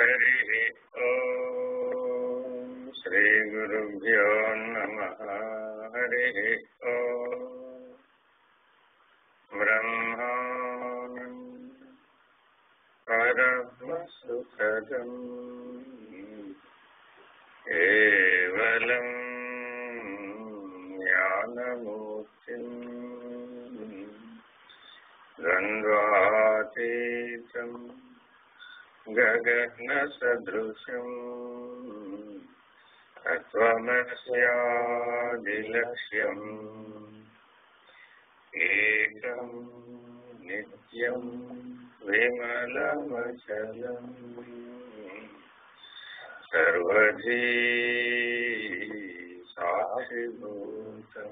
హరి ఓం శ్రీ గురుభ్యో నమః. హరి ఓం బ్రహ్మానందం పరమసుఖదం కేవలం జ్ఞానమూర్తిం ద్వంద్వాతీతం గగన సదృశం తత్వమస్యాదిలక్ష్యం ఏకం నిత్యం విమలమచలం సర్వధీ సాక్షిభూతం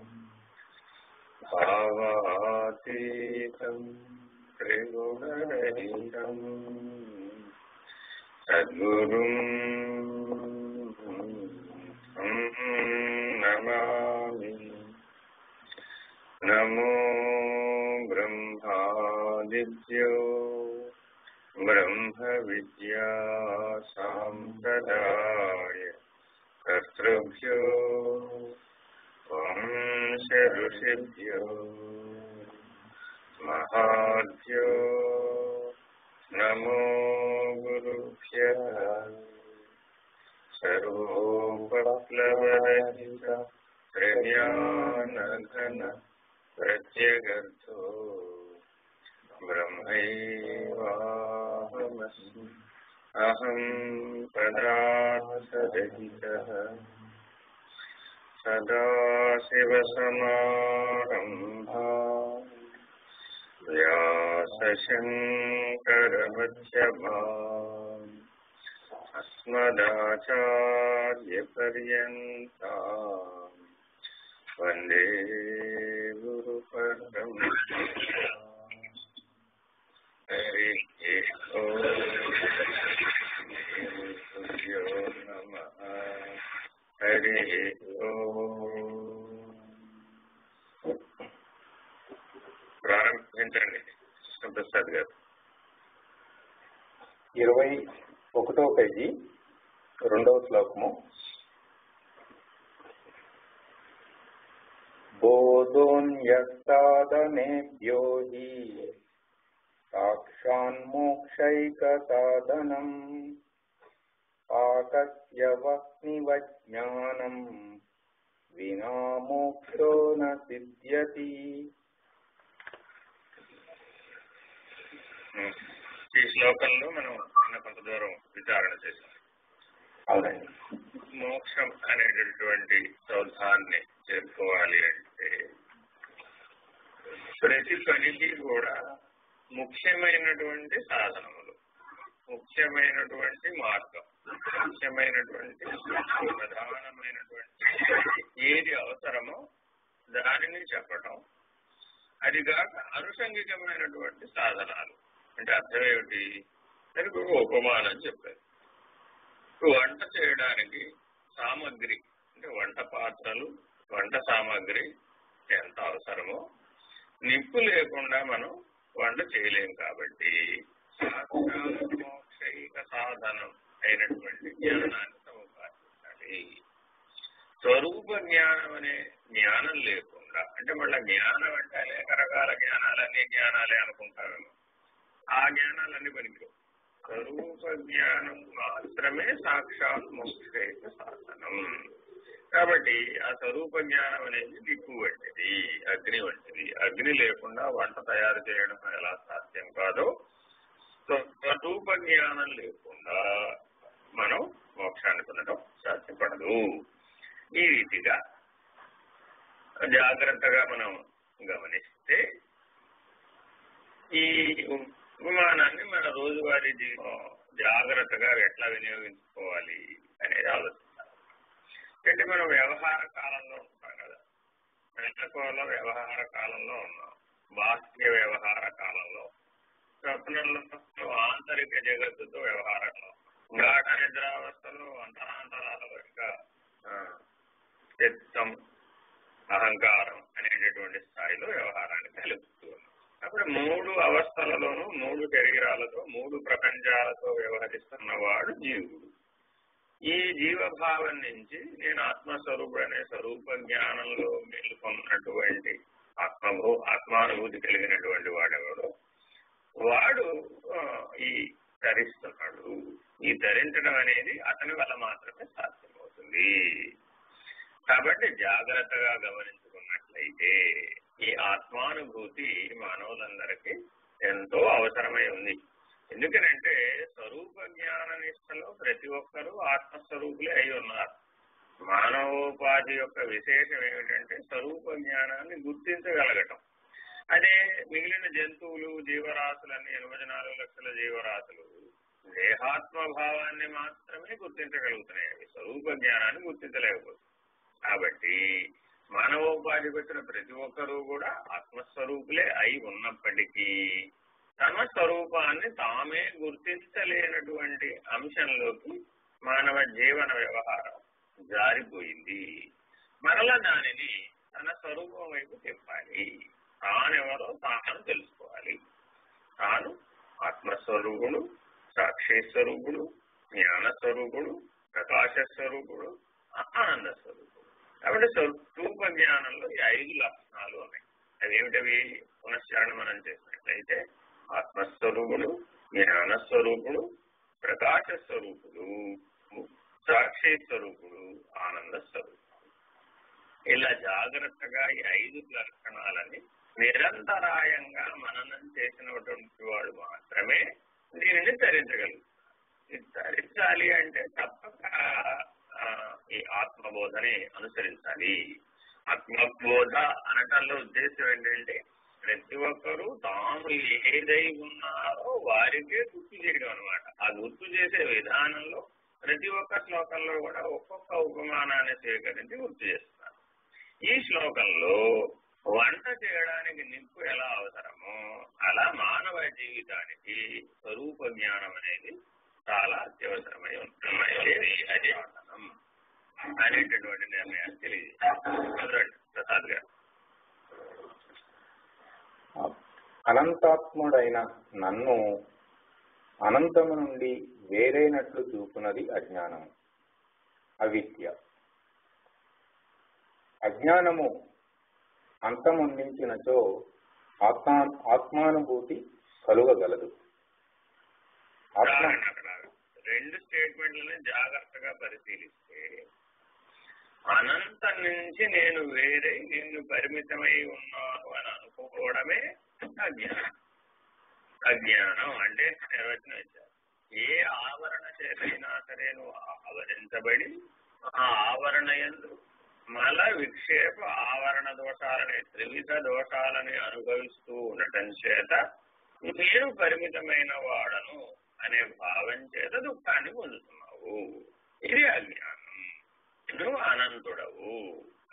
భావాతీతం త్రిగుణరహితం సద్గురుం నమామి. నమో బ్రహ్మాదిభ్యో బ్రహ్మ విద్యా సాంప్రదాయ కర్తృభ్యో వంశ ఋషిభ్యో మహాభ్యో నమో గురుభ్యః. సర్వోపప్లవరహిత త్రిజ్ఞానఘన ప్రత్యగర్థో బ్రహ్మైవాహమస్మి. అహం పదార్థరహితః. సదాశివసమారంభాః వ్యాసశంకరమధ్యమాః అస్మదాచార్యపర్యంతాః వందే గురుపరంపరాం. హరి ఓం గురుభ్యో నమః. హరి ఓం. ప్రారంభించండి కృష్ణప్రసాద్ గారు. 21వ పేజీ 2వ శ్లోకము. బోధోన్యసాధనేభ్యో హి సాక్షాన్మోక్షైక సాధనం ఆకస్య వహ్నివజ్ఞానం వినా మోక్షో న సిద్ధ్యతి. ఈ శ్లోకంలో మనం కొంత దూరం విచారణ చేశాం. అవునండి. మోక్షం అనేటటువంటి సౌధాన్ని చేరుకోవాలి అంటే ప్రతి పనికి కూడా ముఖ్యమైనటువంటి సాధనములు, ముఖ్యమైనటువంటి మార్గం, ముఖ్యమైనటువంటి ప్రధానమైనటువంటి ఏది అవసరమో దానిని చెప్పటం. అదిగాక అనుషంగికమైనటువంటి సాధనాలు అంటే అర్థం ఏమిటి? దానికి ఒక ఉపమానం చెప్పారు. వంట చేయడానికి సామగ్రి అంటే వంట పాత్రలు, వంట సామాగ్రి ఎంత అవసరమో నిప్పు లేకుండా మనం వంట చేయలేం. కాబట్టి మోక్షైక సాధనం అయినటువంటి జ్ఞానాన్ని సముపార్జించాలి. స్వరూప జ్ఞానం అనే జ్ఞానం లేకుండా అంటే మళ్ళీ జ్ఞానం అంటే అనేక రకాల జ్ఞానాలు, అన్ని జ్ఞానాలే అనుకుంటామేమో. ఆ జ్ఞానాలన్నీ పనికిరావు. స్వరూప జ్ఞానం మాత్రమే సాక్షాత్ మోక్షైక సాధనం. కాబట్టి ఆ స్వరూప జ్ఞానం అనేది నిప్పు వంటిది, అగ్ని వంటిది. అగ్ని లేకుండా వంట తయారు చేయడం ఎలా సాధ్యం కాదో, స్వరూప జ్ఞానం లేకుండా మనం మోక్షాన్ని పొందడం సాధ్యపడదు. ఈ రీతిగా జాగ్రత్తగా మనం గమనిస్తే ఈ ఉపమానాన్ని మన రోజువారీ జీవితం జాగ్రత్తగా ఎట్లా వినియోగించుకోవాలి అనేది ఆలోచించాలి. అంటే మనం వ్యవహార కాలంలో ఉంటాం కదా, మెలకువలో వ్యవహార కాలంలో ఉన్నాం, బాహ్య వ్యవహార కాలంలో, స్వప్నంలో ఆంతరిక జగత్తుతో వ్యవహారంలో, గాఢ నిద్రావస్థలో అంతరాంతరాలలో ఇంకా చిత్తం, అహంకారం అనేటటువంటి స్థాయిలో వ్యవహారాన్ని కలుపుతూ ఉన్నాం. అప్పుడు 3 అవస్థలలోనూ 3 శరీరాలతో 3 ప్రపంచాలతో వ్యవహరిస్తున్నవాడు జీవుడు. ఈ జీవభావం నుంచి నేను ఆత్మస్వరూపుడు అనే స్వరూప జ్ఞానంలో మేలుకొన్నటువంటి ఆత్మానుభూతి కలిగినటువంటి వాడెవడో వాడు ఈ ధరిస్తున్నాడు. ఈ ధరించడం అనేది అతని వల్ల మాత్రమే సాధ్యమవుతుంది. కాబట్టి జాగ్రత్తగా గమనించుకున్నట్లయితే ఈ ఆత్మానుభూతి మానవులందరికీ ఎంతో అవసరమై ఉంది. ఎందుకనంటే స్వరూప జ్ఞాన నిష్టలో ప్రతి ఒక్కరూ ఆత్మస్వరూపులే అయి ఉన్నారు. మానవోపాధి యొక్క విశేషం ఏమిటంటే స్వరూప జ్ఞానాన్ని గుర్తించగలగటం. అదే మిగిలిన జంతువులు జీవరాశులన్నీ 84 లక్షల జీవరాశులు దేహాత్మభావాన్ని మాత్రమే గుర్తించగలుగుతున్నాయి. అవి స్వరూప జ్ఞానాన్ని గుర్తించలేకపోతుంది. కాబట్టి మానవోపాధికి వచ్చిన ప్రతి ఒక్కరూ కూడా ఆత్మస్వరూపులే అయి ఉన్నప్పటికీ తమ స్వరూపాన్ని తామే గుర్తించలేనటువంటి అంశంలోకి మానవ జీవన వ్యవహారం జారిపోయింది. మరలా దానిని తన స్వరూపం వైపు తిప్పాలి. తానెవరో తాను తెలుసుకోవాలి. తాను ఆత్మస్వరూపుడు, సాక్షిస్వరూపుడు, జ్ఞానస్వరూపుడు, ప్రకాశస్వరూపుడు, ఆనంద స్వరూపుడు. కాబట్టి స్వరూప జ్ఞానంలో ఈ 5 లక్షణాలు ఉన్నాయి. అవేమిటవి? పునశ్చరణ మనం చేసినట్లయితే ఆత్మస్వరూపుడు, జ్ఞానస్వరూపుడు, ప్రకాశస్వరూపుడు, సాక్షి స్వరూపుడు, ఆనంద స్వరూపుడు. ఇలా జాగ్రత్తగా ఈ 5 లక్షణాలని నిరంతరాయంగా మననం చేసినటువంటి వాడు మాత్రమే దీనిని ధరించగలుగుతారు. ఇది ధరించాలి అంటే తప్పక ఈ ఆత్మబోధని అనుసరించాలి. ఆత్మబోధ అనటంలో ఉద్దేశం ఏంటంటే ప్రతి ఒక్కరూ తాము ఏదై ఉన్నారో వారికే గుర్తు చేయడం అనమాట. ఆ గుర్తు చేసే విధానంలో ప్రతి ఒక్క శ్లోకంలో కూడా ఒక్కొక్క ఉపమానాన్ని స్వీకరించి గుర్తు చేస్తున్నారు. ఈ శ్లోకంలో వంట చేయడానికి నిప్పు ఎలా అవసరమో అలా మానవ జీవితానికి స్వరూప జ్ఞానం అనేది చాలా అత్యవసరమై ఉంటుంది. అదే వంటనం అనేటటువంటి నిర్ణయాన్ని తెలియజేస్తారు. ప్రసాద్ గారు. అనంతాత్ముడైన నన్ను అనంతము నుండి వేరైనట్లు చూపునది అజ్ఞానము, అవిద్య. అజ్ఞానము అంతమొందించినచో ఆత్మానుభూతి కలుగగలదు. రెండు స్టేట్మెంట్లని జాగ్రత్తగా పరిశీలిస్తే అనంతం నుంచి నేను వేరే నిన్ను పరిమితమై ఉన్నాను అని అనుకోవడమే అజ్ఞానం. అజ్ఞానం అంటే నిర్వచనం ఇచ్చారు. ఏ ఆవరణ చేతైనా సరే నువ్వు ఆవరించబడి ఆ ఆవరణ యందు మల విక్షేప ఆవరణ దోషాలని త్రివిధ దోషాలని అనుభవిస్తూ ఉండటం చేత నేను పరిమితమైన వాడను అనే భావం చేత దుఃఖాన్ని పొందుతున్నావు. ఇది అజ్ఞానం. నువ్వు అనంతుడవు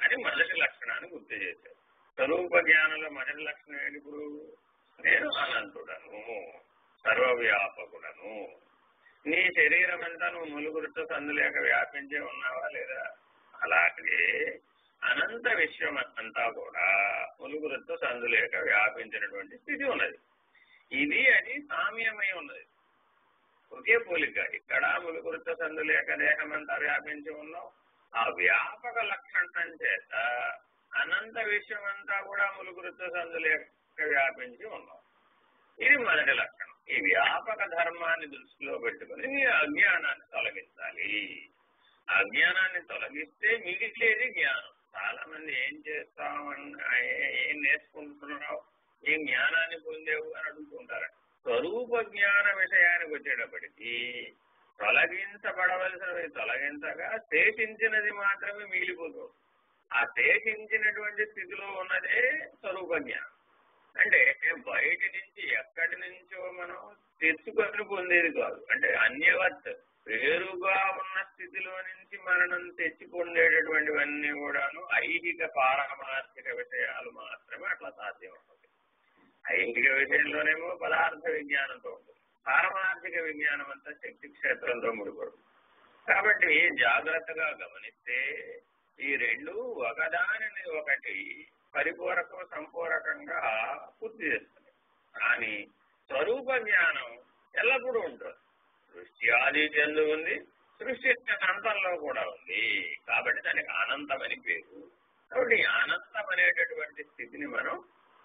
అని మొదటి లక్షణాన్ని గుర్తు చేశారు. స్వరూప జ్ఞానంలో మొదటి లక్షణం ఏంటి? ఇప్పుడు నేను అనంతుడను, సర్వవ్యాపకుడను. నీ శరీరం అంతా నువ్వు ములుగురితో సందులేక వ్యాపించే ఉన్నావా లేదా? అలాగే అనంత విశ్వం అంతా కూడా ములుగురితో సందులేక వ్యాపించినటువంటి స్థితి ఉన్నది. ఇది అది సామ్యమై ఉన్నది. ఒకే పోలిక. ఇక్కడ ములుగురితో సందులేక దేహమంతా వ్యాపించి ఉన్నాం. ఆ వ్యాపక లక్షణం చేత అనంత విశ్వం అంతా కూడా ములుగురితో సందులేక వ్యాపించి ఉన్నాం. ఇది మొదటి లక్షణం. ఈ వ్యాపక ధర్మాన్ని దృష్టిలో పెట్టుకుని నీ అజ్ఞానాన్ని తొలగించాలి. అజ్ఞానాన్ని తొలగిస్తే మిగిలేది జ్ఞానం. చాలా మంది ఏం ఏం నేర్చుకుంటున్నావు, ఏం జ్ఞానాన్ని పొందేవు అని అడుగుతుంటారు. స్వరూప జ్ఞాన విషయానికి వచ్చేటప్పటికీ తొలగించబడవలసినవి తొలగించగా శేషించినది మాత్రమే మిగిలిపోతుంది. ఆ శేషించినటువంటి స్థితిలో ఉన్నదే స్వరూప జ్ఞానం. అంటే బయట నుంచి ఎక్కడి నుంచో మనం తెచ్చుకొని పొందేది కాదు. అంటే అన్యవత్ వేరుగా ఉన్న స్థితిలో నుంచి మనం తెచ్చి పొందేటటువంటివన్నీ కూడాను ఐహిక పారమార్థిక విషయాలు మాత్రమే అట్లా సాధ్యమవుతుంది. ఐహిక విషయంలోనేమో పదార్థ విజ్ఞానంతో ఉంటుంది. పారమార్థిక విజ్ఞానం అంతా శక్తి క్షేత్రంతో ముడిపడుతుంది. కాబట్టి జాగ్రత్తగా గమనిస్తే ఈ రెండు ఒకదానిని ఒకటి పరిపూరకం సంపూరకంగా పూర్తి చేస్తుంది. కానీ స్వరూప జ్ఞానం ఎల్లప్పుడూ ఉంటుంది. సృష్టి ఆది చెందు ఉంది, సృష్టి అంతంలో కూడా ఉంది. కాబట్టి దానికి అనంతమని పేరు. కాబట్టి అనంతం అనేటటువంటి స్థితిని మనం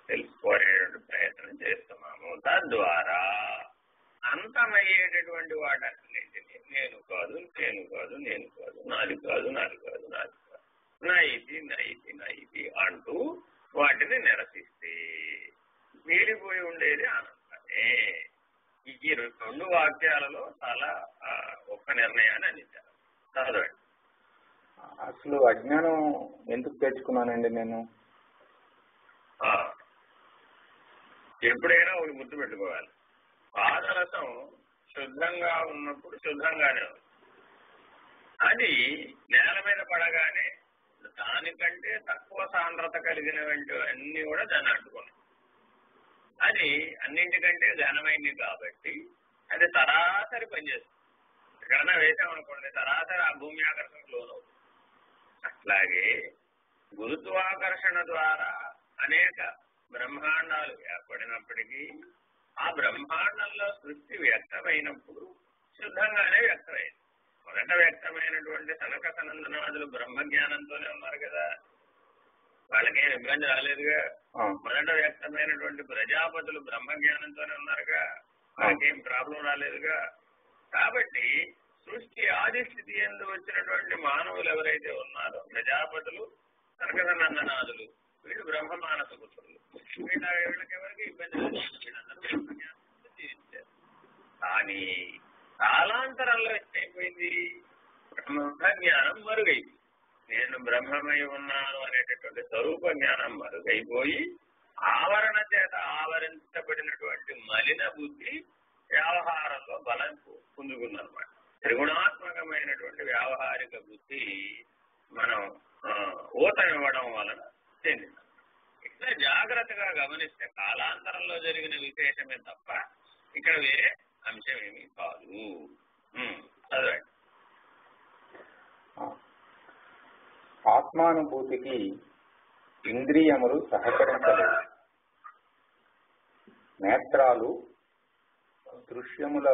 తెలుసుకోలేటువంటి ప్రయత్నం చేస్తున్నాము. తద్వారా అంతమయ్యేటటువంటి వాటన్నింటినీ నేను కాదు, నేను కాదు, నేను కాదు, నాది కాదు, నాది కాదు, నాది కాదు, నా ఇది, నా ఇది, నా ఇది అంటూ వాటిని నిరసిస్తే మిగిలిపోయి ఉండేది అనంతమే. ఈ రెండు వాక్యాలలో చాలా ఒక్క నిర్ణయాన్ని అందించారు. చదవండి. అసలు అజ్ఞానం ఎందుకు తెచ్చుకున్నానండి నేను? ఎప్పుడైనా ఒకటి గుర్తు పెట్టుకోవాలి. పాదరసం శుద్ధంగా ఉన్నప్పుడు శుద్ధంగానే ఉంది. అది నేల మీద పడగానే దానికంటే తక్కువ సాంద్రత కలిగినవంటి అన్ని కూడా దాన్ని అంటుకున్నాయి. అది అన్నింటికంటే ఘనమైంది కాబట్టి అది సరాసరి పనిచేస్తుంది. ఎక్కడన్నా వేసామనుకోండి, సరాసరి ఆ భూమి ఆకర్షణకు లోనవుతుంది. అట్లాగే గురుత్వాకర్షణ ద్వారా అనేక బ్రహ్మాండాలు ఏర్పడినప్పటికీ ఆ బ్రహ్మాండంలో సృష్టి వ్యక్తమైనప్పుడు శుద్ధంగానే వ్యక్తమైంది. మొదట వ్యక్తమైనటువంటి సనక సనందనాదులు బ్రహ్మజ్ఞానంతోనే ఉన్నారు కదా, వాళ్ళకేం ఇబ్బంది రాలేదుగా. మొదట వ్యక్తమైనటువంటి ప్రజాపతులు బ్రహ్మజ్ఞానంతోనే ఉన్నారుగా, వాళ్ళకేం ప్రాబ్లం రాలేదుగా. కాబట్టి సృష్టి ఆది స్థితి ఎందు వచ్చినటువంటి మానవులు ఎవరైతే ఉన్నారో ప్రజాపతులు, సనక సనందనాదులు, వీళ్ళు బ్రహ్మ మానస పుత్రులు. వీళ్ళకెవరికి ఇబ్బంది లేదు, వీళ్ళందరూ బ్రహ్మజ్ఞానంతో జీవించారు. కానీ కాలాంతరంలో ఏమైపోయింది? బ్రహ్మజ్ఞానం మరుగైంది. నేను బ్రహ్మమై ఉన్నాను అనేటటువంటి స్వరూప జ్ఞానం మరుగైపోయి ఆవరణ చేత ఆవరించబడినటువంటి మలిన బుద్ధి వ్యవహారంలో బలం పుంజుకుందనమాట. త్రిగుణాత్మకమైనటువంటి వ్యావహారిక బుద్ధి మనం ఊతమివ్వడం వలన చెందింది. ఇట్లా జాగ్రత్తగా గమనిస్తే కాలాంతరంలో జరిగిన విశేషమే తప్ప ఇక్కడ వేరే అంశం ఏమీ కాదు. చదవండి. ఆత్మానుభూతికి ఇంద్రియములు సహకరించలేదు. నేత్రాలు దృశ్యముల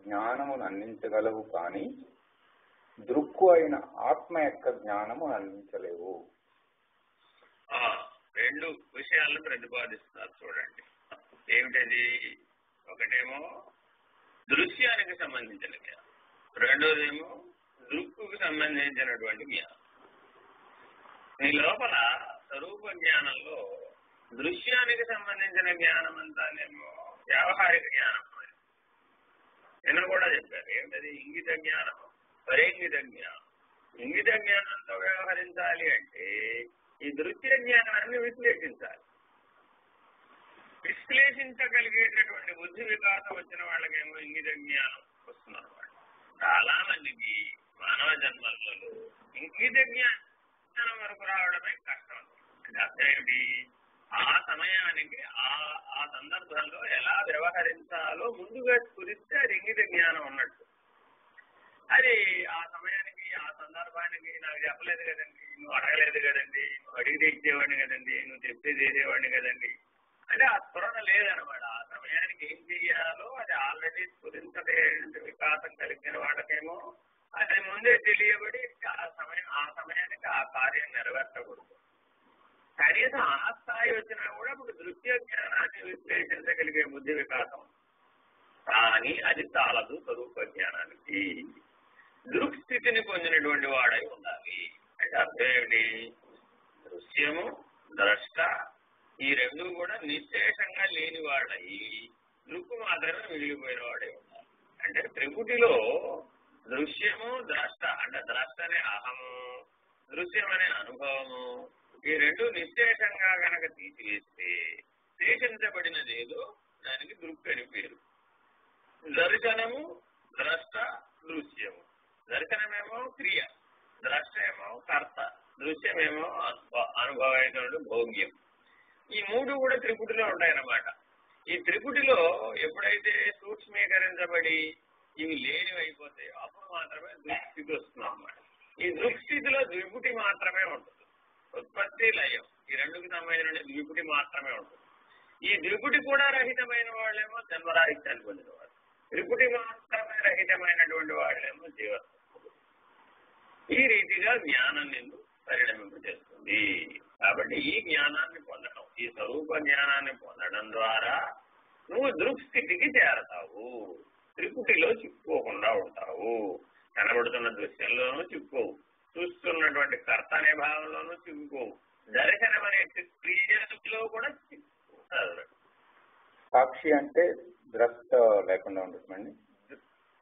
జ్ఞానమును అందించగలవు, కానీ దృక్కు అయిన ఆత్మ యొక్క జ్ఞానము అందించలేవు. రెండు విషయాలను ప్రతిపాదిస్తున్నారు చూడండి. ఏమిటది? ఒకటేమో దృశ్యానికి సంబంధించిన జ్ఞానం, రెండోదేమో దృక్కుకు సంబంధించినటువంటి జ్ఞానం. ఈ లోపల స్వరూప జ్ఞానంలో దృశ్యానికి సంబంధించిన జ్ఞానం అంతానేమో వ్యావహారిక జ్ఞానం. నిన్న కూడా చెప్పారు. ఏమిటది? ఇంగిత జ్ఞానం, పరేంగిత జ్ఞానం. ఇంగిత జ్ఞానంతో వ్యవహరించాలి అంటే ఈ దృశ్య జ్ఞానాన్ని విశ్లేషించాలి. విశ్లేషించగలిగేటటువంటి బుద్ధి వికాసం వచ్చిన వాళ్ళకేమో ఇంగిత జ్ఞానం వస్తుందన్నమాట. చాలా మందికి మానవ జన్మలలో ఇంగిత జ్ఞానం వరకు రావడమే కష్టం. అంటే అర్థం ఏమిటి? ఆ సమయానికి ఆ సందర్భంలో ఎలా వ్యవహరించాలో ముందుగా స్ఫురిస్తే అది ఇంగిత జ్ఞానం ఉన్నట్టు. అది ఆ సమయానికి ఆ సందర్భానికి నాకు చెప్పలేదు కదండి, నువ్వు అడగలేదు కదండి, నువ్వు అడిగితే ఇచ్చేవాడిని కదండి, నువ్వు చెప్తే చేసేవాడిని కదండి అంటే ఆ స్ఫురణ లేదనమాట. ఆ సమయానికి ఏం చెయ్యాలో అది ఆల్రెడీ స్ఫురించే వికాసం కలిగిన వాళ్ళకేమో అది ముందే తెలియబడి ఆ సమయానికి ఆ కార్యం నెరవేర్చకూడదు. కనీసం ఆ స్థాయి వచ్చినా కూడా ఇప్పుడు దృశ్య జ్ఞానాన్ని విశ్లేషించగలిగే బుద్ధి వికాసం. కానీ అది చాలదు స్వరూప జ్ఞానానికి. దృక్స్థితిని పొందినటువంటి వాడై ఉండాలి. అంటే అర్థం ఏమిటి? దృశ్యము, ద్రష్ట ఈ రెండు కూడా నిశ్శేషంగా లేని వాడయి దృక్కు మాత్రమే మిగిలిపోయిన వాడే ఉండాలి. అంటే త్రిపుటిలో దృశ్యము, ద్రష్ట అంటే ద్రష్ట అనే అహము, దృశ్యం అనే అనుభవము ఈ రెండు నిశ్శేషంగా గనక తీసివేస్తే శేషించబడినదేదో దానికి దృక్ అని పేరు. దర్శనము, ద్రష్ట, దృశ్యము. దర్శనమేమో క్రియ, ద్రష్ట ఏమో కర్త, దృశ్యమేమో అనుభవమైనటువంటి భోగ్యం. ఈ మూడు కూడా త్రిపుటిలో ఉంటాయన్నమాట. ఈ త్రిపుటిలో ఎప్పుడైతే సూక్ష్మీకరించబడి ఇవి లేనివి అయిపోతాయో అప్పుడు మాత్రమే దృక్స్థితి వస్తున్నాం అన్నమాట. ఈ దృక్స్థితిలో ద్విపుటి మాత్రమే ఉంటుంది. ఉత్పత్తి, లయం ఈ రెండుకి సంబంధించిన ద్విపుటి మాత్రమే ఉంటుంది. ఈ త్రిపుటి కూడా రహితమైన వాళ్ళేమో జన్మరాహిత్యాన్ని పొందినవాడు, త్రిపుటి మాత్రమే రహితమైనటువంటి వాళ్ళేమో జీవత్వం. ఈ రీతిగా జ్ఞానం నిన్ను పరిణమింపజేస్తుంది. కాబట్టి ఈ జ్ఞానాన్ని పొందడం, ఈ స్వరూప జ్ఞానాన్ని పొందడం ద్వారా నువ్వు దృక్స్థితికి చేరతావు. త్రిపుటిలో చిక్కుకోకుండా ఉంటావు. కనబడుతున్న దృశ్యంలోనూ చిక్కుకోవు, చూస్తున్నటువంటి కర్త అనే భావంలోనూ చిక్కుకోవు, దర్శనం అనే క్రియలో కూడా చిక్కుకోవు. సాక్షి అంటే ద్రష్ట లేకుండా ఉంటుందండి.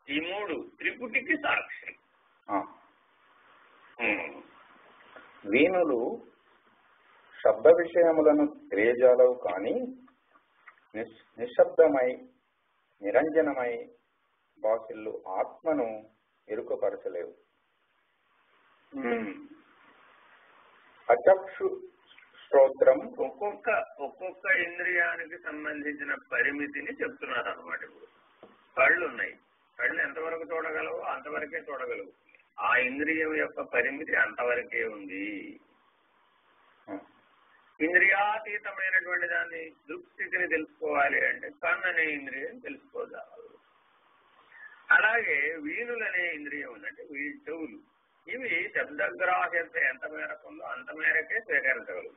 ఈ మూడు త్రిపుటికి సాక్షి. వీణులు శబ్ద విషయములను తెలియజాలవు కానీ నిశ్శబ్దమై నిరంజనమై బాసిల్లు ఆత్మను ఎరుకపరచలేవు. అచక్షు స్తోత్రం ఒక్కొక్క ఇంద్రియానికి సంబంధించిన పరిమితిని చెప్తున్నారు అన్నమాట. ఇప్పుడు కళ్ళు ఉన్నాయి, కళ్ళు ఎంతవరకు చూడగలవు అంతవరకే చూడగలవు. ఆ ఇంద్రియం యొక్క పరిమితి అంతవరకే ఉంది. ఇంద్రియాతీతమైనటువంటి దాన్ని దృక్స్థితిని తెలుసుకోవాలి అంటే కన్ను అనే ఇంద్రియం తెలుసుకోగలరు. అలాగే వీణులనే ఇంద్రియం ఉందంటే చెవులు, ఇవి శబ్దగ్రాహ్యత ఎంత మేరకు ఉందో అంత మేరకే స్వీకరించగలవు.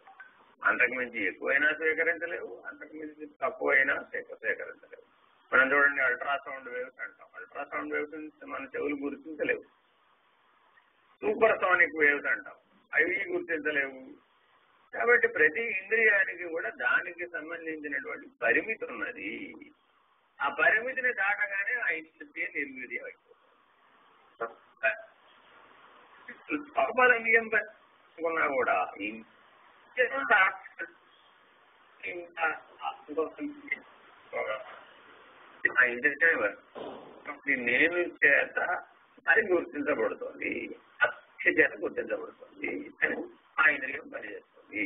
అంతకుమించి ఎక్కువైనా స్వీకరించలేవు, అంతకుమించి తక్కువైనా స్వీకరించలేవు. మనం చూడండి, అల్ట్రాసౌండ్ వేవ్స్ అంటాం. అల్ట్రాసౌండ్ వేవ్స్ మన చెవులు గుర్తించలేవు. సూపర్ సోనిక్ వేవ్స్ అంటాం, అవి గుర్తించలేవు. కాబట్టి ప్రతి ఇంద్రియానికి కూడా దానికి సంబంధించినటువంటి పరిమితి ఉన్నది. ఆ పరిమితిని దాటగానే ఆ ఇంద్రియ నిర్వీర్యం అయిపోతుంది. నియం పెట్టుకున్నా కూడా నేను చేత అది గుర్తించబడుతుంది, అక్ష చేత గుర్తించబడుతుంది అని ఆ ఇంద్రియం పనిచేస్తుంది.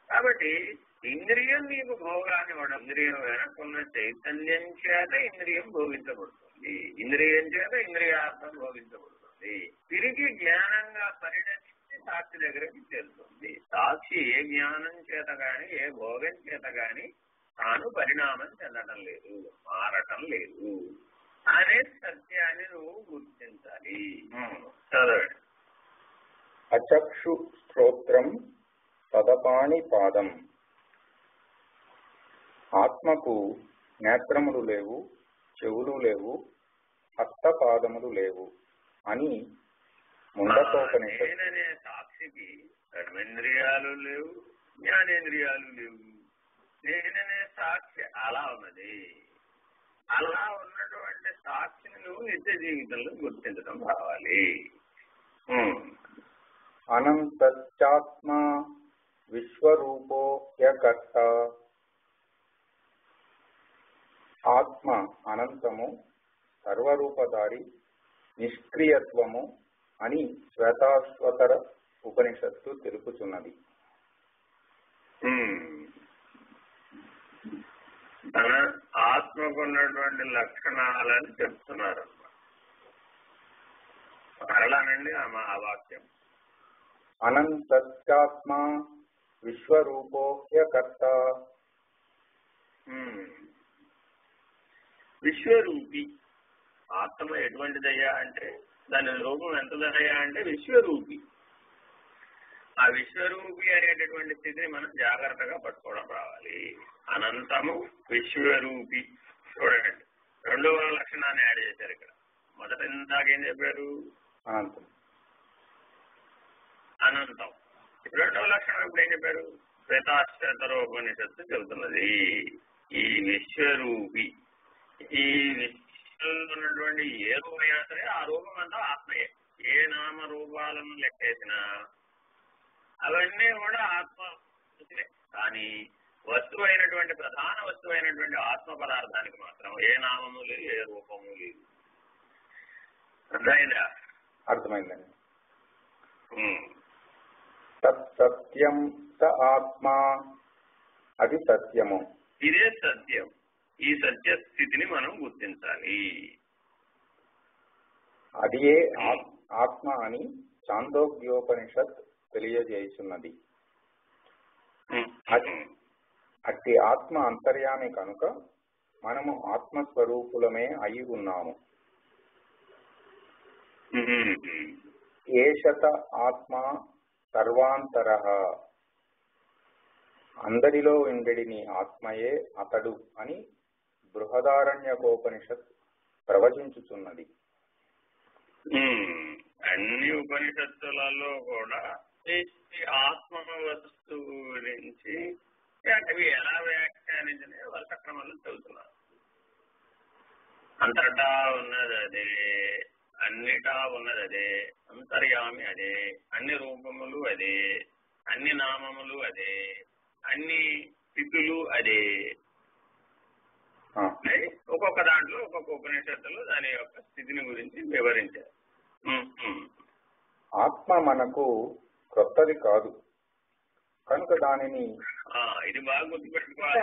కాబట్టి ఇంద్రియం నీకు భోగాన్ని ఇవ్వడం, ఇంద్రియం వెనక్కున్న చైతన్యం చేత ఇంద్రియం భోగించబడుతుంది, ఇంద్రియం చేత ఇంద్రియార్థం భోగించబడుతుంది. తిరిగి జ్ఞానంగా పరిణమించి సాక్షి దగ్గరికి చేరుతుంది. సాక్షి ఏ జ్ఞానం చేత గాని ఏ భోగం చేత గాని తాను పరిణామం చెందడం లేదు, మారటం లేదు అనే సత్యాన్ని నువ్వు గుర్తించాలి. చదవండి. అచక్షు స్తోత్రం పదపాణి పాదం. ఆత్మకు నేత్రములు లేవు, చెవులు లేవు, హస్తపాదములు లేవు అని ముండకోపనిషత్తు. నేననే సాక్షికి కర్మేంద్రియాలు లేవు, జ్ఞానేంద్రియాలు లేవు. నేననే సాక్షి అలా ఉన్నది. అలా ఉన్నటువంటి సాక్షిని నువ్వు నిత్య జీవితంలో గుర్తించడం కావాలి. అనంతాత్మ విశ్వరూపోయకర్త. ఆత్మ అనంతము, సర్వరూపధారి, నిష్క్రియత్వము అని శ్వేతాశ్వతర ఉపనిషత్తు తెలుపుచున్నది. తన ఆత్మకున్నటువంటి లక్షణాలని చెప్తున్నారు. మరలానండి ఆ వాక్యం. అనంతాత్మ విశ్వరూపోయకర్త. విశ్వరూపి ఆత్మ ఎటువంటిదయ్యా అంటే దాని రూపం ఎంతదయ్యా అంటే విశ్వరూపి. ఆ విశ్వరూపి అనేటటువంటి స్థితిని మనం జాగ్రత్తగా పట్టుకోవడం రావాలి. అనంతము విశ్వరూపి. చూడండి, రెండవ లక్షణాన్ని యాడ్ చేశారు ఇక్కడ. మొదట ఇందాకేం చెప్పారు? అనంతం. అనంతం. రెండవ లక్షణం ఇప్పుడు ఏం చెప్పారు? శ్వేతాశ్వేతరోపనిషత్తు చెబుతున్నది ఈ విశ్వరూపి. ఈ విశ్వంలో ఉన్నటువంటి ఏ రూపమైనా సరే ఆ రూపం అంతా ఆత్మయే. ఏ నామ రూపాలను లెక్కేసినా అవన్నీ కూడా ఆత్మ. కానీ వస్తువు అయినటువంటి ప్రధాన వస్తువు అయినటువంటి ఆత్మ పదార్థానికి మాత్రం ఏ నామము లేదు, ఏ రూపము లేదు. అర్థమైందా? అర్థమైందండి. సత్యం స ఆత్మ, అది సత్యము. ఇదే సత్యం. ఈ సత్య స్థితిని మనం గుర్తించాలి. అదియే ఆత్మ అని ఛాందోగ్యోపనిషత్ తెలియజేస్తున్నది. అట్టి ఆత్మ అంతర్యామి కనుక మనము ఆత్మస్వరూపులమే అయి ఉన్నాము. ఏషత ఆత్మ సర్వాంతరః, అందరిలో ఉండెడిని ఆత్మయే అతడు అని బృహదారణ్యకోపనిషత్ ప్రవచించుచున్నది. అన్ని ఉపనిషత్తులలో కూడా ఈ ఆత్మ వస్తువు గురించి అవి ఎలా వ్యాఖ్యానించిన వరుస క్రమంలో చదువుతున్నారు. అంతటా ఉన్నది అదే, అన్నిటా ఉన్నది అదే, అంతర్యామి అదే, అన్ని రూపములు అదే, అన్ని నామములు అదే, అన్ని స్థితులు అదే. ఒక్కొక్క దాంట్లో ఒక్కొక్క ఉపనిషత్తులు దాని యొక్క స్థితిని గురించి వివరించారు. ఆత్మ మనకు క్రొత్తది కాదు కనుక దానిని ఇది బాగా గుర్తుపెట్టుకోవాలి.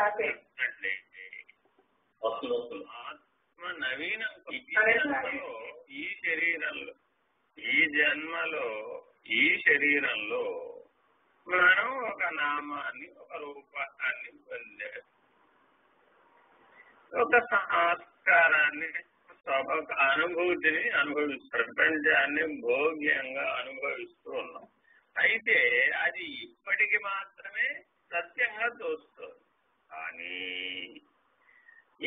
ఆత్మ నవీనం. ఈ శరీరంలో, ఈ జన్మలో, ఈ శరీరంలో మనం ఒక నామాన్ని, ఒక రూపాన్ని పొందారు, ఒక సంస్కారాన్ని, ఒక అనుభూతిని అనుభవిస్తారు, ప్రపంచాన్ని భోగ్యంగా అనుభవిస్తూ ఉన్నాం. అయితే అది ఇప్పటికి మాత్రమే సత్యంగా తోస్తుంది. కానీ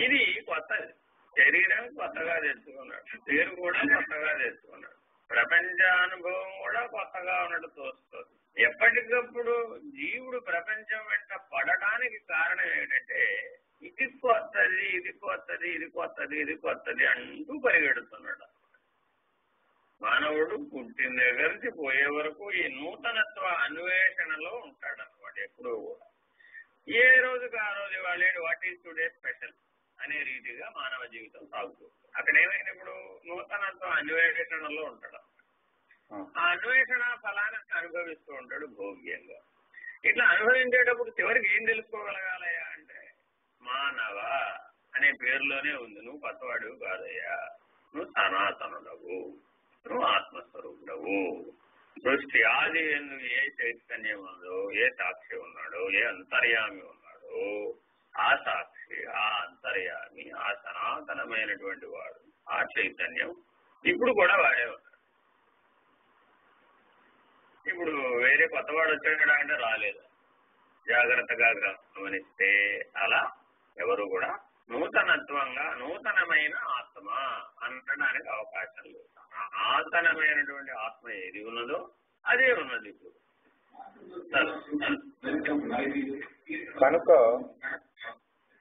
ఇది కొత్తది. శరీరం కొత్తగా తెచ్చుకున్నాడు, పేరు కూడా కొత్తగా తెచ్చుకున్నాడు, ప్రపంచానుభవం కూడా కొత్తగా ఉన్నట్టు తోస్తుంది. ఎప్పటికప్పుడు జీవుడు ప్రపంచం వెంట పడడానికి కారణం ఏంటంటే ఇది కొత్తది, ఇది కొత్తది, ఇది కొత్తది, ఇది కొత్తది అంటూ పరిగెడుతున్నాడు. మానవుడు పుట్టిన దగ్గర నుంచి పోయే వరకు ఈ నూతనత్వ అన్వేషణలో ఉంటాడు అన్నమాట. ఎప్పుడూ కూడా ఏ రోజుకి ఆ రోజు వాళ్ళేంటి వాట్ ఈజ్ టుడే స్పెషల్ అనే రీతిగా మానవ జీవితం సాగుతుంది. అక్కడ ఏమైనా ఇప్పుడు నూతనత్వ అన్వేషణలో ఉంటాడు. ఆ అన్వేషణ ఫలాన్ని అనుభవిస్తూ ఉంటాడు భోగ్యంగా. ఇట్లా అనుభవించేటప్పుడు చివరికి ఏం తెలుసుకోగలగాలయ్యా అంటే మానవ అనే పేరులోనే ఉంది. నువ్వు కొత్తవాడు కాదయ్యా, నువ్వు సనాతనుడవు, నువ్వు ఆత్మస్వరూపుడవు. సృష్టి ఆది ఎందుకు ఏ చైతన్యం ఉందో, ఏ సాక్షి ఉన్నాడో, ఏ అంతర్యామి ఉన్నాడో, ఆ సాక్షి, ఆ అంతర్యామి, ఆ సనాతనమైనటువంటి వాడు, ఆ చైతన్యం ఇప్పుడు కూడా వాడే ఉన్నాడు. ఇప్పుడు వేరే కొత్తవాడు వచ్చాడా అంటే రాలేదు. జాగ్రత్తగా గమనిస్తే అలా ఎవరు కూడా నూతనత్వంగా నూతనమైన ఆత్మ అనడానికి అవకాశం లేదు. ఆతనమైనటువంటి ఆత్మ ఏది ఉన్నదో అదే ఉన్నది ఇప్పుడు. కనుక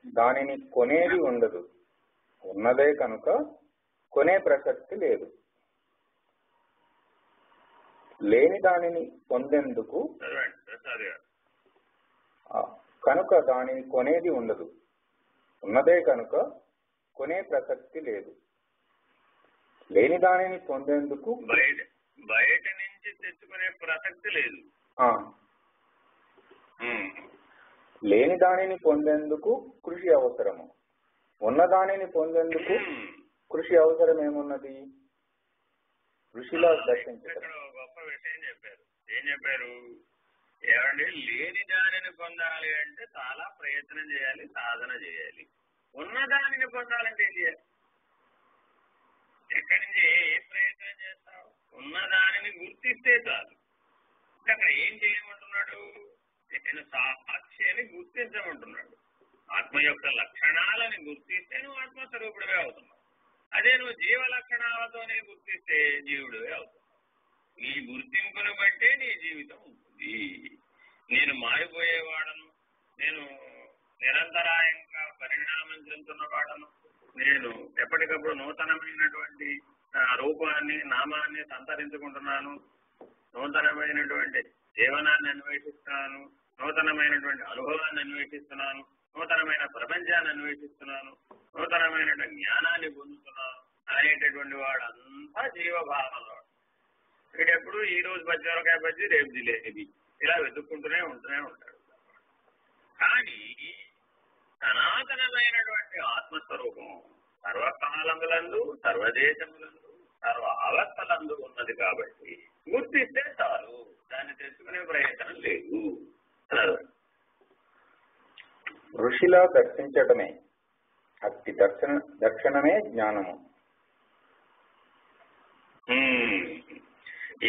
దానిని కొనేది ఉండదు, ఉన్నదే కనుక కొనే ప్రసక్తి లేదు. లేని దానిని పొందేందుకు కనుక దానిని కొనేది ఉండదు, ఉన్నదే కనుక కొనే ప్రసక్తి లేదు. లేని దానిని పొందేందుకు బయట నుంచి తెచ్చుకునే ప్రసక్తి లేదు. లేని దానిని పొందేందుకు కృషి అవసరము, ఉన్న దానిని పొందేందుకు కృషి అవసరం ఏమున్నది? ఋషిలా దర్శించారు. గొప్ప విషయం చెప్పారు. ఏం చెప్పారు? ఏమండి, లేని దానిని పొందాలి అంటే చాలా ప్రయత్నం చేయాలి, సాధన చేయాలి. ఉన్నదానిని పొందాలంటే ఏం చేయాలి? ఎక్కడి నుంచి ఏ ప్రయత్నం చేస్తావు? ఉన్నదానిని గుర్తిస్తే చాలు. అక్కడ ఏం చేయమంటున్నాడు? నేను సాక్షి అని గుర్తించమంటున్నాడు. ఆత్మ యొక్క లక్షణాలని గుర్తిస్తే నువ్వు ఆత్మస్వరూపుడివే అవుతున్నావు. అదే నువ్వు జీవ లక్షణాలతోనే గుర్తిస్తే జీవుడివే అవుతున్నావు. నీ గుర్తింపును బట్టే నీ జీవితం ఉంటుంది. నేను మారిపోయేవాడను, నేను నిరంతరాయంగా పరిణామం చెందుతున్నవాడను, నేను ఎప్పటికప్పుడు నూతనమైనటువంటి రూపాన్ని, నామాన్ని సంతరించుకుంటున్నాను, నూతనమైనటువంటి జీవనాన్ని అన్వేషిస్తున్నాను, నూతనమైనటువంటి అనుభవాన్ని అన్వేషిస్తున్నాను, నూతనమైన ప్రపంచాన్ని అన్వేషిస్తున్నాను, నూతనమైనటువంటి జ్ఞానాన్ని పొందుతున్నాను అనేటటువంటి వాడు అంతా జీవభావంలో. వీడెప్పుడు ఈ రోజు పచ్చిమిరకాయ బజ్జి, రేపు జిలేబీ, ఇలా వెతుక్కుంటూనే ఉంటాడు. కానీ సనాతనమైనటువంటి ఆత్మస్వరూపం సర్వకాలములందు, సర్వదేశములందు, సర్వ అవస్థలందు ఉన్నది కాబట్టి గుర్తిస్తే చాలు, దాన్ని తెలుసుకునే ప్రయత్నం లేదు. ఋషిలా దర్శించటమే, అట్టి దర్శనమే జ్ఞానము.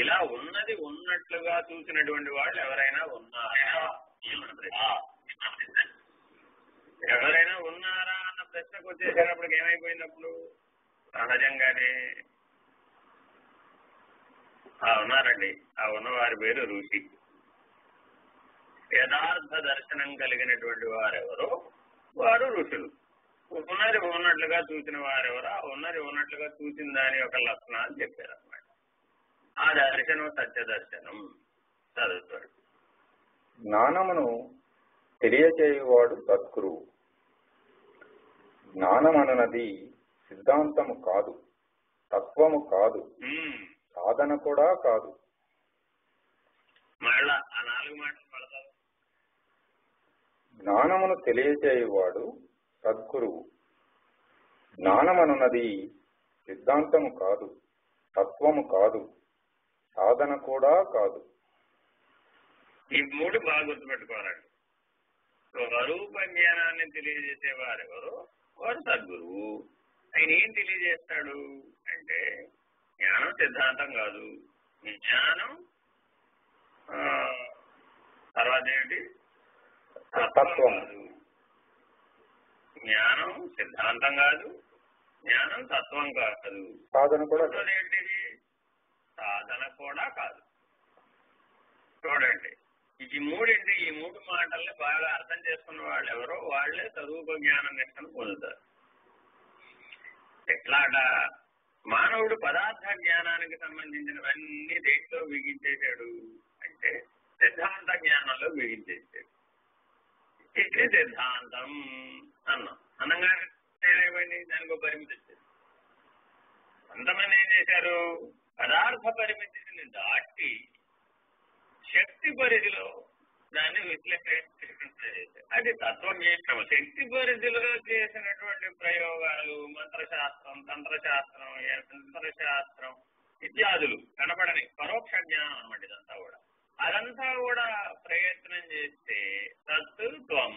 ఇలా ఉన్నది ఉన్నట్లుగా చూసినటువంటి వాళ్ళు ఎవరైనా ఉన్నారా? ఎవరైనా ఉన్నారా అన్న ప్రశ్నకు వచ్చేసేటప్పటికి ఏమైపోయినప్పుడు సహజంగానే ఉన్నారండి. ఆ ఉన్నవారి పేరు ఋషి. యథార్థ దర్శనం కలిగినటువంటి వారెవరో వారు ఋషులు. ఉన్నది ఉన్నట్లుగా చూసిన వారెవరో ఉన్నది ఉన్నట్లుగా చూసిన దాని యొక్క లక్షణాలు చెప్పారు అన్నమాట. ఆ దర్శనం సత్య దర్శనం చదువుతాడు. జ్ఞానమును తెలియచేయువాడు సద్గురువు. జ్ఞానమనున్నది సిద్ధాంతము కాదు, తత్వము కాదు, సాధన కూడా కాదు. మళ్ళా ఆ 4 మాటలు పడతారు. జ్ఞానమును తెలియచేయువాడు సద్గురువు. జ్ఞానమనున్నది సిద్ధాంతము కాదు, తత్వము కాదు, సాధన కూడా కాదు. ఈ 3 బాగా గుర్తుపెట్టుకోవాలండి. స్వరూప జ్ఞానాన్ని తెలియజేసేవారెవరు వారు సద్గురువు. ఆయన ఏం తెలియజేస్తాడు అంటే జ్ఞానం సిద్ధాంతం కాదు, జ్ఞానం తర్వాత ఏంటి తత్వం కాదు. జ్ఞానం సిద్ధాంతం కాదు, జ్ఞానం తత్వం కాదు, సాధన కూడా ఏంటిది సాధన కూడా కాదు. చూడండి ఈ 3 మాటల్ని బాగా అర్థం చేసుకున్న వాళ్ళు ఎవరో వాళ్లే స్వరూప జ్ఞాన నిష్టను పొందుతారు. ఎట్లాట మానవుడు పదార్థ జ్ఞానానికి సంబంధించినవన్నీ దేంట్లో బిగించేశాడు అంటే సిద్ధాంత జ్ఞానంలో బిగించేశాడు. ఇది సిద్ధాంతం అన్నాం. అనంగా ఏమైంది, దానికి ఒక పరిమితి వచ్చింది. కొంతమంది ఏం చేశారు, పదార్థ పరిమితిని దాటి శక్తి పరిధిలో దాన్ని విశ్లేషించారు. అది తత్వజ్ఞానం. శక్తి పరిధిలో చేసినటువంటి ప్రయోగాలు మంత్రశాస్త్రం, తంత్రశాస్త్రం, యంత్రశాస్త్రం ఇత్యాదులు కనపడని పరోక్ష జ్ఞానం అన్నమాట. ఇదంతా కూడా అదంతా కూడా ప్రయత్నం చేస్తే తత్వం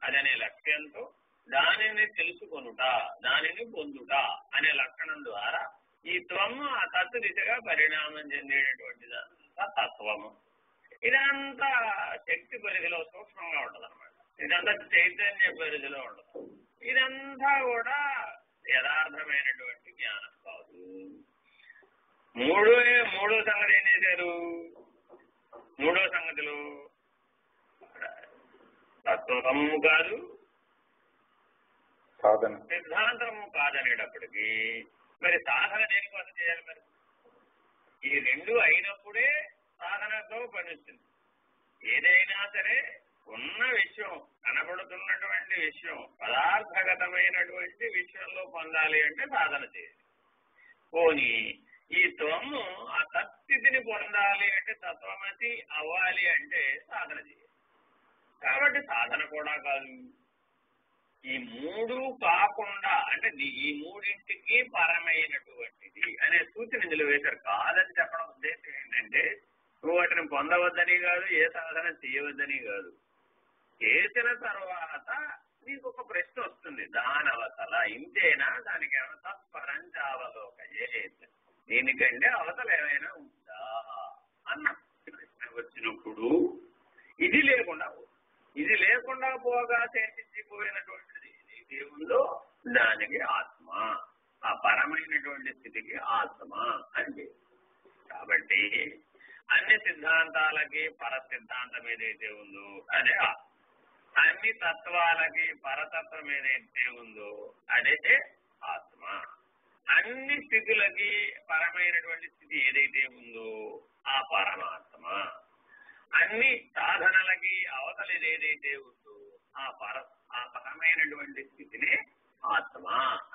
అదనే లక్ష్యంతో దానిని తెలుసుకొనుట, దానిని పొందుట అనే లక్షణం ద్వారా ఈ త్వము ఆ తత్తు దిశగా పరిణామం చెందేటటువంటిదంతా తత్వము. ఇదంతా శక్తి పరిధిలో సూక్ష్మంగా ఉండదు అనమాట. ఇదంతా చైతన్య పరిధిలో ఉండదు. ఇదంతా కూడా యథార్థమైనటువంటి జ్ఞానం కాదు. మూడో సంగతి ఏం చేశారు, మూడో సంగతిలో తత్వము కాదు, సాధన సిద్ధాంతము కాదనేటప్పటికీ మరి సాధన దేనికోసం చేయాలి? మరి ఈ 2 అయినప్పుడే సాధనతో పని వచ్చింది. ఏదైనా సరే ఉన్న విషయం, కనబడుతున్నటువంటి విషయం, పదార్థగతమైనటువంటి విషయంలో పొందాలి అంటే సాధన చేయాలి. పోనీ ఈ త్వము ఆ తత్స్థితిని పొందాలి అంటే, తత్వమతి అవ్వాలి అంటే సాధన చేయాలి. కాబట్టి సాధన కూడా కాదు. ఈ 3 కాకుండా అంటే ఈ 3ంటికి పరమైనటువంటిది అనే సూచన ఇందులో వేశారు. కాదని చెప్పడం ఉద్దేశం ఏంటంటే నువ్వు వాటిని పొందవద్దని కాదు, ఏ సాధన చేయవద్దని కాదు. చేసిన తర్వాత నీకు ఒక ప్రశ్న వస్తుంది, దానవతల ఇంతేనా, దానికి ఏమైనా తత్పరంచావలోకయే, దీనికంటే అవతల ఏమైనా ఉందా అన్న ప్రశ్న వచ్చినప్పుడు ఇది లేకుండా పోగా శేషించిపోయినటువంటిది ఏదైతే ఉందో దానికి ఆత్మ, ఆ పరమైనటువంటి స్థితికి ఆత్మ అంటే. కాబట్టి అన్ని సిద్ధాంతాలకి పర సిద్ధాంతం ఏదైతే ఉందో అదే ఆత్మ. అన్ని తత్వాలకి పరతత్వం ఏదైతే ఉందో అదే ఆత్మ. అన్ని స్థితులకి పరమైనటువంటి స్థితి ఏదైతే ఉందో ఆ పరమాత్మ. అన్ని సాధనలకి అవతల ఏదైతే ఉందో ఆ పరమైనటువంటి స్థితిని ఆత్మ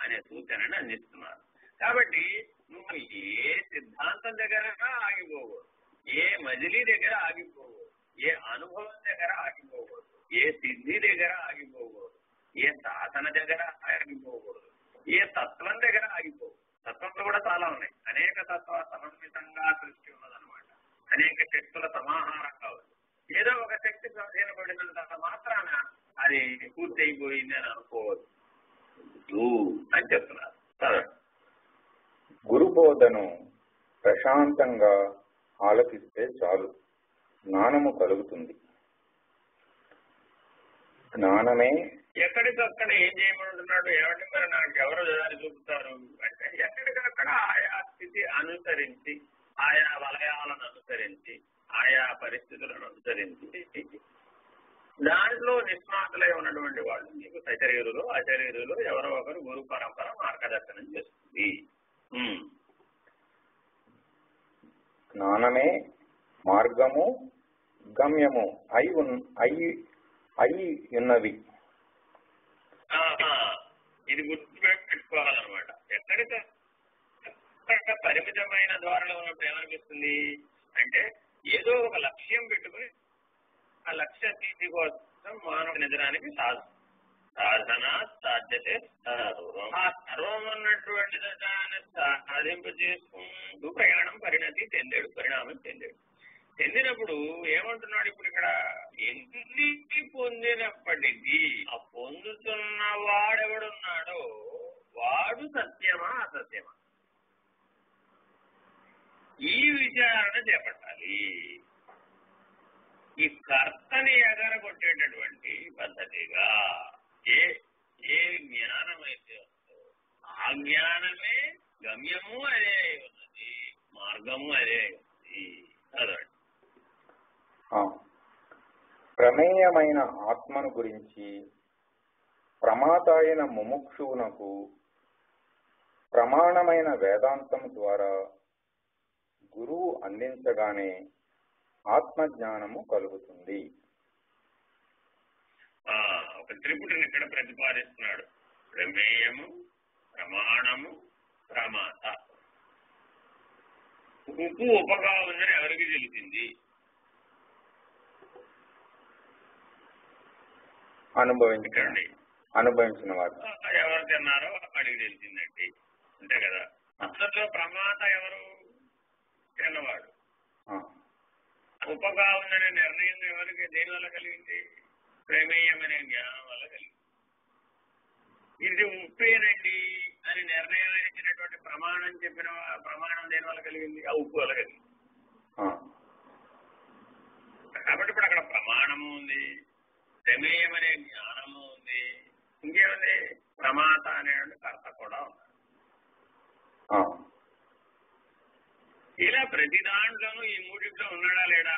అనే సూచనని అందిస్తున్నారు. కాబట్టి నువ్వు ఏ సిద్ధాంతం దగ్గర ఆగిపోకూడదు, ఏ మజిలీ దగ్గర ఆగిపోకూడదు, ఏ అనుభవం దగ్గర ఆగిపోకూడదు, ఏ సిద్ధి దగ్గర ఆగిపోకూడదు, ఏ సాధన దగ్గర ఆగిపోకూడదు, ఏ తత్వం దగ్గర ఆగిపోకూడదు. తత్వంలో కూడా చాలా ఉన్నాయి. అనేక తత్వ సమన్వితంగా సృష్టి ఉన్నదనమాట. అనేక శక్తుల సమాహారం కావచ్చు. ఏదో ఒక శక్తి స్వాధీనపడినంత మాత్రాన వద్దు అని చెప్తున్నారు. గురుబోధను ప్రశాంతంగా ఆలకిస్తే చాలు, జ్ఞానము కలుగుతుంది. జ్ఞానమే ఎక్కడికక్కడ ఏం చేయమంటున్నాడు, ఏమంటే మరి నాకు ఎవరు దారి చూపుతారు అంటే ఎక్కడికక్కడ ఆయా స్థితి అనుసరించి, ఆయా వలయాలను అనుసరించి, ఆయా పరిస్థితులను అనుసరించి దాంట్లో నిష్ణాతులై ఉన్నటువంటి వాళ్ళు మీకు సశరీరులు అశరీరులు ఎవరో ఒకరు గురు పరంపర మార్గదర్శనం చేస్తుంది. జ్ఞానమే మార్గము గమ్యము అయి ఉన్నవి. ఇది గుర్తుపెట్టుకోవాలన్నమాట. ఎక్కడికి పరిమితమైన ద్వారాలో ఉన్నప్పుడు ఏమనిపిస్తుంది అంటే ఏదో ఒక లక్ష్యం పెట్టుకుని ఆ లక్ష్య తీర్చి కోసం మానవ నిజానికి సాధన సాధ్యతే సర్వం. ఆ సర్వం అన్నటువంటి దాన్ని సాధింప చేసుకుంటూ ప్రయాణం పరిణామం చెందినప్పుడు ఏమంటున్నాడు ఇప్పుడు ఇక్కడ, ఎన్ని పొందినప్పటికీ ఆ పొందుతున్న వాడెవడున్నాడో వాడు సత్యమా అసత్యమా ఈ విచారణ చేపట్టాలి. ఈ కర్తని ఎగరగొట్టేటటువంటి పద్ధతిగా ఏ జ్ఞానమైతే ఉందో ఆ జ్ఞానమే గమ్యము అదే ఉన్నది, మార్గము అదే ఉన్నది. చదవండి. ప్రమేయమైన ఆత్మను గురించి ప్రమాత అయిన ముముక్షువునకు ప్రమాణమైన వేదాంతం ద్వారా గురువు అందించగానే ఆత్మజ్ఞానము కలుగుతుంది. ఒక త్రిపుటిని ఇక్కడ ప్రతిపాదిస్తున్నాడు. ప్రమేయము, ప్రమాణము, ప్రమాత. ఉప్పు ఉపగా ఉందని ఎవరికి తెలిసింది? అనుభవించిన వారు. ఎవరు తిన్నారో వాడికి తెలిసిందండి, అంతే కదా. అసలు ప్రమాత ఎవరు? తిన్నవాడు. ఉపగా ఉందనే నిర్ణయం ఎవరికి దేని వల్ల కలిగింది? ప్రమేయం అనే జ్ఞానం వల్ల కలిగింది. ఇది ఉప్పేనండి అని నిర్ణయం ఇచ్చినటువంటి ప్రమాణం చెప్పిన ప్రమాణం దేని వల్ల కలిగింది? ఆ ఉప్పు వల్ల కలిగింది. కాబట్టి ఇప్పుడు అక్కడ ప్రమాణము ఉంది, ప్రమేయం అనే జ్ఞానము ఉంది, ఇంకేముంది? ప్రమాత అనే కర్త కూడా ఉన్నాడు. ఇలా ప్రతి దాంట్లోనూ ఈ మూడిట్లో ఉన్నాడా లేడా?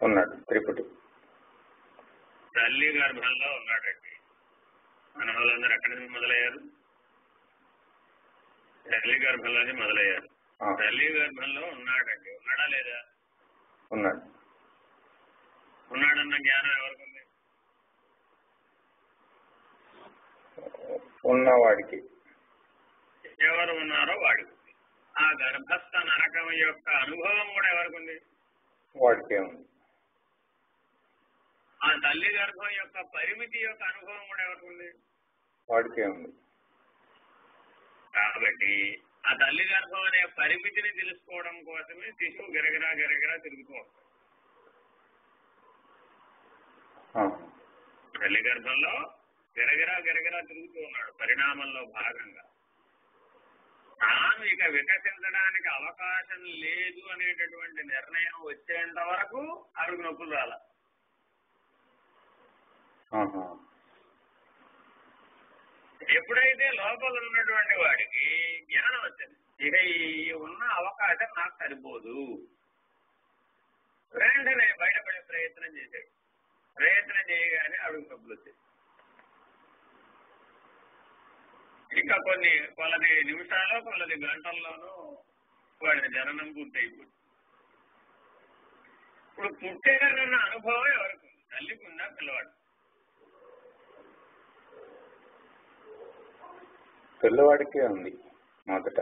ఉన్నాడు. త్రిపుటి తల్లి గర్భంలో ఉన్నాడండి. మన వాళ్ళందరూ ఎక్కడి నుంచి మొదలయ్యారు? తల్లి గర్భంలోనే మొదలయ్యారు. తల్లి గర్భంలో ఉన్నాడండి. ఉన్నాడా లేదా? ఉన్నాడు. ఉన్నాడన్న జ్ఞానం ఎవరికి ఉంది? ఉన్నవాడికి. ఎవరు ఉన్నారో వాడికి ఉంది. ఆ గర్భస్థ నరకం యొక్క అనుభవం కూడా ఎవరికి ఉంది? వాడికే ఉంది. ఆ తల్లి గర్భం యొక్క పరిమితి యొక్క అనుభవం కూడా ఎవరికి ఉంది? వాడికే ఉంది. కాబట్టి ఆ తల్లి గర్భం అనే పరిమితిని తెలుసుకోవడం కోసమే శిశువు గిరగిరా తిరుగుతూ ఉంటాడు. తల్లి గర్భంలో గిరగిరా తిరుగుతూ ఉన్నాడు పరిణామంలో భాగంగా. తాను ఇక వికసించడానికి అవకాశం లేదు అనేటటువంటి నిర్ణయం వచ్చేంత వరకు ఆవిడకు నొప్పులు రాల. ఎప్పుడైతే లోపల ఉన్నటువంటి వాడికి జ్ఞానం వచ్చింది, ఇక ఈ ఉన్న అవకాశం నాకు సరిపోదు, వెంటనే బయటపడే ప్రయత్నం చేశాడు. ప్రయత్నం చేయగానే ఆవిడకు నొప్పులు వచ్చాయి. ఇంకా కొలది నిమిషాలు కొలది గంటల్లోనూ వాడి జననం పూర్తయిపోతుంది. ఇప్పుడు పుట్టారన్న అనుభవం ఎవరికి ఉంది? తల్లికి ఉందా? పిల్లవాడికే ఉంది మొదట.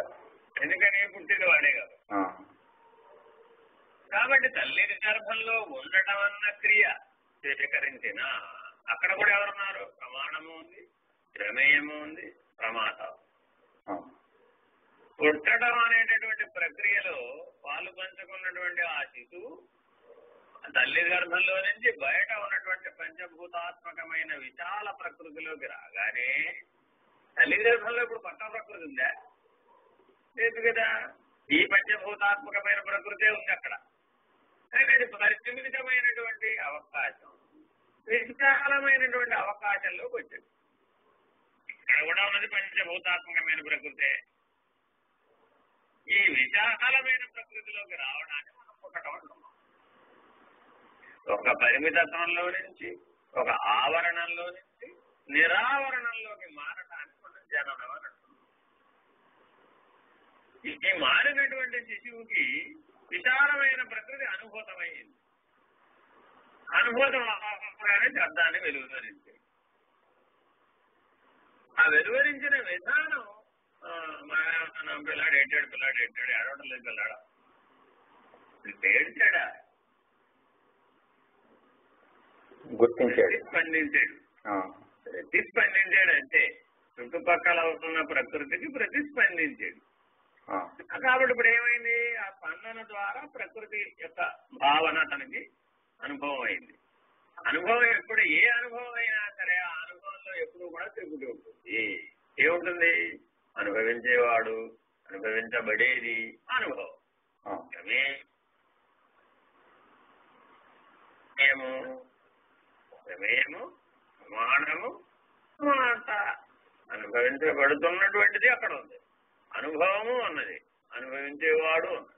ఎందుకని? పుట్టిన వాడే కదా. కాబట్టి తల్లి గర్భంలో ఉండటం అన్న క్రియ స్వీకరించిన అక్కడ కూడా ఎవరున్నారు? ప్రమాణము ఉంది, ప్రమేయము ఉంది, ప్రమాత. పుట్టడం అనేటటువంటి ప్రక్రియలో పాలు పంచుకున్నటువంటి ఆ శిశువు తల్లి గర్భంలో నుంచి బయట ఉన్నటువంటి పంచభూతాత్మకమైన విశాల ప్రకృతిలోకి రాగానే తల్లి గర్భంలో ఇప్పుడు పక్క ప్రకృతి ఉందా? లేదు కదా. ఈ పంచభూతాత్మకమైన ప్రకృతే ఉంది అక్కడ. కానీ అది పరిమితమైనటువంటి అవకాశం, విశాలమైనటువంటి అవకాశంలోకి వచ్చింది. ఇక్కడ కూడా ఉన్నది పంచభూతాత్మకమైన ప్రకృతే. ఈ విశాలమైన ప్రకృతిలోకి రావడానికి మనం పుట్టడం అంటున్నాం. ఒక పరిమితత్వంలో నుంచి, ఒక ఆవరణంలో నుంచి నిరావరణంలోకి మారటానికి మనం జననం అని అంటున్నాం. ఈ మారినటువంటి శిశువుకి విశాలమైన ప్రకృతి అనుభూతమైంది. అనుభూతం అవగానే శబ్దాన్ని వెలువరించింది. ఆ వెలువరించిన విధానం పిల్లాడు ఏడ్చాడు ఏడవడం లేదు పిల్లాడు ఏడ్చాడా? గుర్తించాడు, ప్రతిస్పందించాడు. అంటే చుట్టుపక్కల ఉన్న ప్రకృతికి ప్రతిస్పందించాడు. కాబట్టి ఇప్పుడు ఏమైంది? ఆ స్పందన ద్వారా ప్రకృతి యొక్క భావన తనకి అనుభవం అయింది. అనుభవం ఎప్పుడు ఏ అనుభవం అయినా సరే ఆ అనుభవంలో ఎప్పుడు కూడా త్రిపుటి ఉంటుంది. ఏముంటుంది? అనుభవించేవాడు, అనుభవించబడేది అనుభవం. ప్రమేయము, ప్రమాణము, మాట. అనుభవించబడుతున్నటువంటిది అక్కడ ఉంది, అనుభవము అన్నది, అనుభవించేవాడు అన్నది.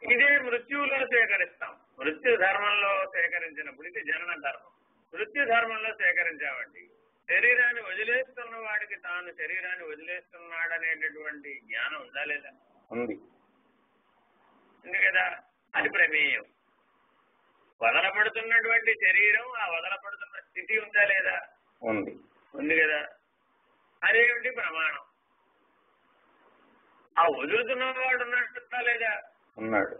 ఇదే మృత్యువులో సేకరిస్తాం. మృత్యు ధర్మంలో సేకరించినప్పుడు ఇది జనన ధర్మం. మృత్యు ధర్మంలో సేకరించామండి. శరీరాన్ని వదిలేస్తున్న వాడికి తాను శరీరాన్ని వదిలేస్తున్నాడనేటటువంటి జ్ఞానం ఉందా లేదా? ఉంది కదా. అది ప్రమేయం. వదలపడుతున్నటువంటి శరీరం, ఆ వదలపడుతున్న స్థితి ఉందా లేదా? ఉంది కదా. అదేమిటి? ప్రమాణం. ఆ వదులుతున్నవాడు ఉన్నట్టుందా లేదా? ఉన్నాడు.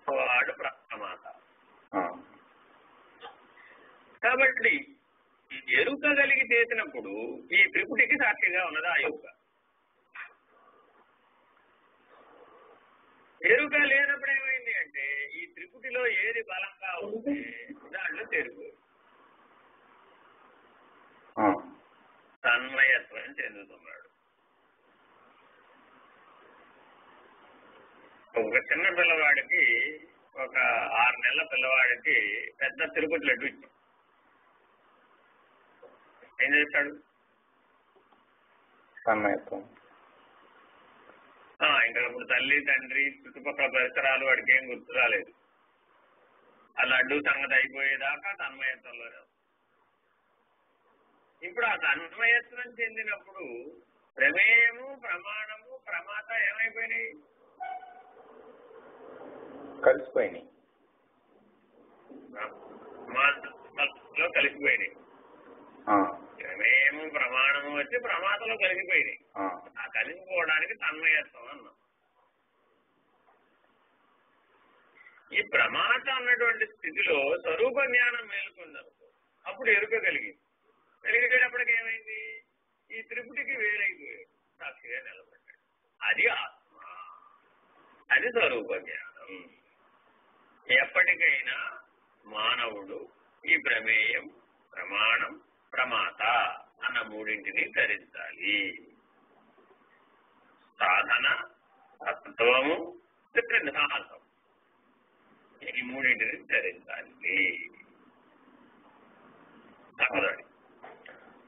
వాడు ప్రమాత. కాబట్టి ఎరుక కలిగి చేసినప్పుడు ఈ త్రిపుటికి సాక్షిగా ఉన్నది ఆ ఎరుక. ఎరుక లేనప్పుడు ఏమైంది అంటే ఈ త్రిపుటిలో ఏది బలంగా ఉంటే దాంట్లో తెరుగు తన్మయత్వం చెందుతున్నాడు. ఒక చిన్న పిల్లవాడికి, ఒక 6 నెలల పిల్లవాడికి పెద్ద తిరుపతి లడ్డు ఇచ్చాం. ఏం చేస్తాడు? తన్మయత్వం. ఇంకా ఇప్పుడు తల్లి, తండ్రి, చుట్టుపక్కల పరిసరాలు వాడికి ఏం గుర్తు రాలేదు. ఆ లడ్డు సంగతి అయిపోయేదాకా తన్మయత్వంలోనే. ఇప్పుడు ఆ తన్మయత్వం చెందినప్పుడు ప్రమేయము, ప్రమాణము, ప్రమాత ఏమైపోయినాయి? కలిసిపోయినాయి. కలిసిపోయినాయి. ప్రమేయము, ప్రమాణము వచ్చి ప్రమాతలో కలిసిపోయినాయి. ఆ కలిసిపోవడానికి తన్మయత్వం అన్నాం. ఈ ప్రమాత అన్నటువంటి స్థితిలో స్వరూప జ్ఞానం మేలుకుందనుకో, అప్పుడు ఎరుక కలిగింది. కలిగేటప్పటికి ఏమైంది? ఈ త్రిపుటికి వేరైపోయాడు, సాక్షిగా నిలబడ్డాడు. అది ఆత్మ, అది స్వరూప జ్ఞానం. ఎప్పటికైనా మానవుడు ఈ ప్రమేయం, ప్రమాణం, ప్రమాత అన్న మూడింటిని ధరించాలి. సాధన, తత్వము, సిద్ధాంతం, ఈ మూడింటిని ధరించాలి.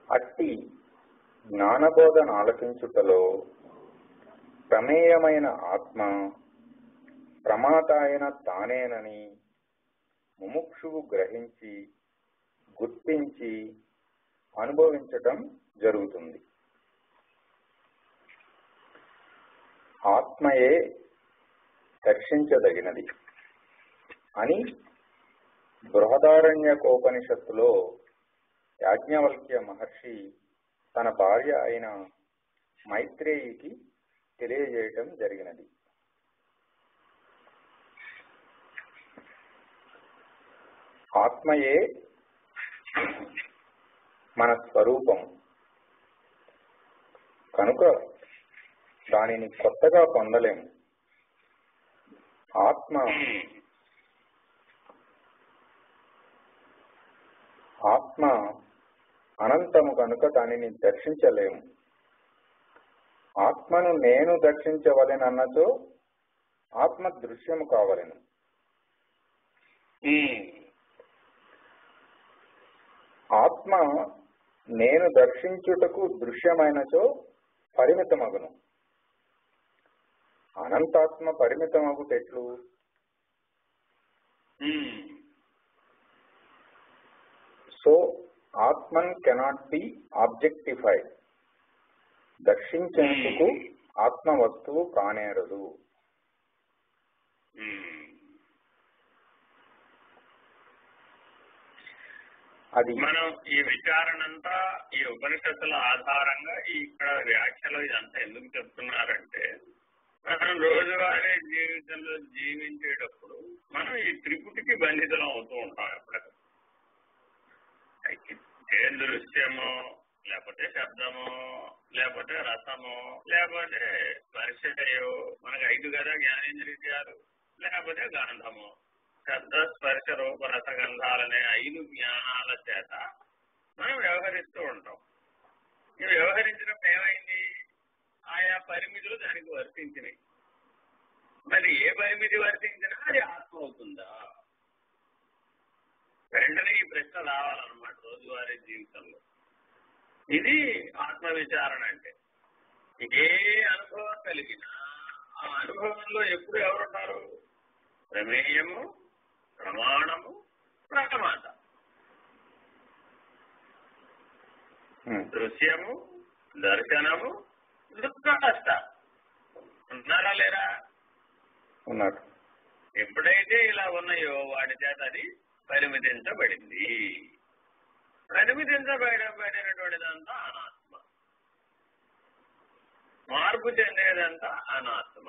అట్టి జ్ఞానబోధన ఆలకించుటలో ప్రమేయమైన ఆత్మ ప్రమాత అయిన తానేనని ముముక్షువు గ్రహించి, గుర్తించి అనుభవించటం జరుగుతుంది. ఆత్మయే దర్శించదగినది అని బృహదారణ్యకోపనిషత్తులో యాజ్ఞవల్క్య మహర్షి తన భార్య అయిన మైత్రేయికి తెలియజేయటం జరిగినది. ఆత్మయే మన స్వరూపం కనుక దానిని కొత్తగా పొందలేము. ఆత్మ అనంతము కనుక దానిని దర్శించలేము. ఆత్మను నేను దర్శించవలెనన్నచో ఆత్మ దృశ్యము కావలెను. ఆత్మ నేను దర్శించుటకు దృశ్యమైనచో పరిమితమగును. అనంతాత్మ పరిమితమగుటెట్లు? So Atman cannot be objectified. దర్శించేందుకు ఆత్మ వస్తువు కానేరదు. అది మనం ఈ విచారణంతా ఈ ఉపనిషత్తుల ఆధారంగా ఇక్కడ వ్యాఖ్యలో ఇదంతా ఎందుకు చెప్తున్నారంటే, మనం రోజువారీ జీవితంలో జీవించేటప్పుడు మనం ఈ త్రిపుటికి బంధితులం అవుతూ ఉంటాం. ఎప్పటికీ దృశ్యమో, లేకపోతే శబ్దమో, లేకపోతే రసమో, లేకపోతే స్పర్శయో, మనకు 5 కదా జ్ఞానేంద్రియాలు, లేకపోతే గంధము, శబ్ద స్పర్శ రూప రసగంధాలనే 5 జ్ఞానాల చేత మనం వ్యవహరిస్తూ ఉంటాం. ఇవి వ్యవహరించినప్పుడు ఏమైంది? ఆయా పరిమితులు దానికి వర్తించినాయి. మరి ఏ పరిమితి వర్తించినా అది ఆత్మ అవుతుందా? వెంటనే ఈ ప్రశ్న రావాలన్నమాట రోజువారీ జీవితంలో. ఇది ఆత్మ విచారణ అంటే. ఏ అనుభవం కలిగినా ఆ అనుభవంలో ఎప్పుడు ఎవరుంటారు? ప్రమేయము, ప్రమాణము, ప్రమాత, దృశ్యము, దర్శనము, దుఃఖష్ట. ఉన్నారా లేరా? ఉన్నారు. ఎప్పుడైతే ఇలా ఉన్నాయో వాటి చేత అది పరిమితించబడింది. పరిమితించబడినటువంటిదంతా అనాత్మ. మార్పు చెందేదంతా అనాత్మ.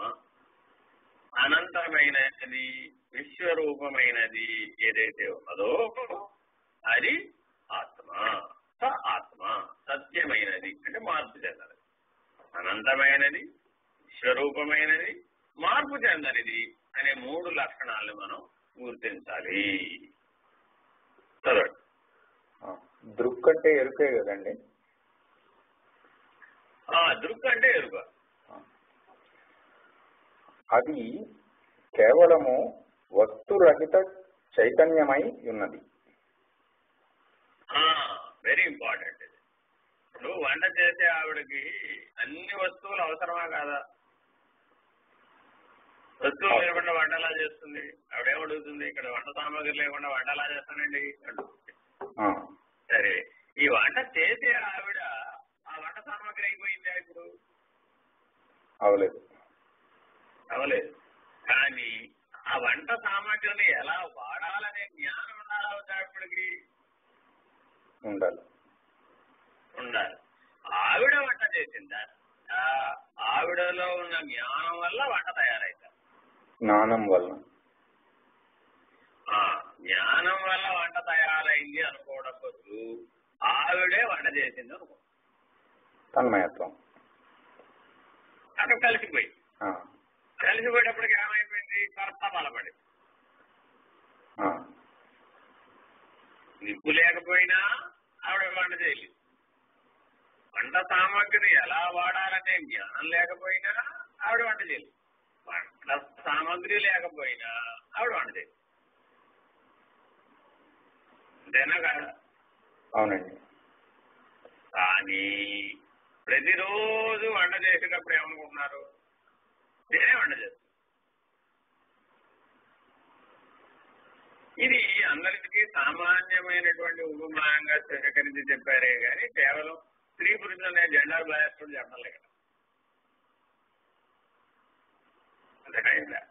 అనంతమైనది, విశ్వరూపమైనది ఏదైతే ఉన్నదో అది ఆత్మ. ఆత్మ సత్యమైనది అంటే మార్పు చెందనిది. అనంతమైనది, విశ్వరూపమైనది, మార్పు చెందనిది అనే 3 లక్షణాలను మనం గుర్తించాలి. చదవండి. దృక్ అంటే ఎరుకే కదండి? దృక్ అంటే ఎరుక. అది కేవలము వస్తురహిత చైతన్యమై ఉన్నది. Very important. ఇప్పుడు వంట చేసే ఆవిడకి అన్ని వస్తువులు అవసరమా కాదా? వస్తువులు లేకుండా వంట ఎలా చేస్తుంది? ఆవిడేమడుగుతుంది? ఇక్కడ వంట సామాగ్రి లేకుండా వంట ఎలా చేస్తానండి అంటుంది. సరే, ఈ వంట చేసే ఆవిడ ఆ వంట సామాగ్రి అయిపోయిందా? ఇప్పుడు అవలేదు. కానీ ఆ వంట సామాగ్రిని ఎలా వాడాలనే జ్ఞానం ఉండాలి ఆవిడకి. ఉండాలి. ఆవిడ వంట చేసిందా? ఆవిడలో ఉన్న జ్ఞానం వల్ల వంట తయారైందా? జ్ఞానం వల్ల వంట తయారైంది అనుకోవడం బదులు ఆవిడే వంట చేసింది అనుకో. తన్మయత్వం అక్కడ కలిసిపోయేటప్పటికి ఏమైపోయింది? కర్త బలపడింది. నిప్పు లేకపోయినా ఆవిడ వంట చేయలేదు. వంట సామాగ్రిని ఎలా వాడాలనే జ్ఞానం లేకపోయినా ఆవిడ వంట చేయలేదు. వంట సామాగ్రి లేకపోయినా ఆవిడ వంట చేయలేదు. అంతేనా కాదా? అవునండి. కానీ ప్రతిరోజు వంట చేసేటప్పుడు ఏమనుకుంటున్నారు? నేనే వంట చేస్తాను. ఇది అందరికీ సామాన్యమైనటువంటి ఉపమానంగా స్వీకరించి చెప్పారే కానీ కేవలం స్త్రీ పురుషులు అనే జెండర్ బయాస్ కూడా చెప్పడం లేదు. అర్థమైందా?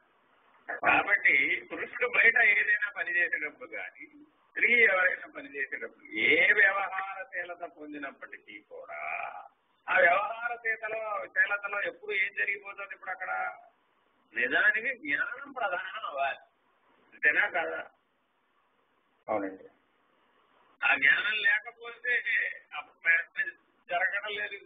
కాబట్టి పురుషుడు బయట ఏదైనా పని చేసేటప్పుడు కానీ స్త్రీ ఎవరైనా పని చేసేటప్పుడు ఏ వ్యవహారశీలత పొందినప్పటికీ కూడా ఆ వ్యవహారశీలతలో ఎప్పుడు ఏం జరిగిపోతుంది? ఇప్పుడు అక్కడ నిజానికి జ్ఞానం ప్రధానం అవ్వాలి. అంతేనా కదా? అవునండి. ఆ జ్ఞానం లేకపోతే జరగడం లేదు.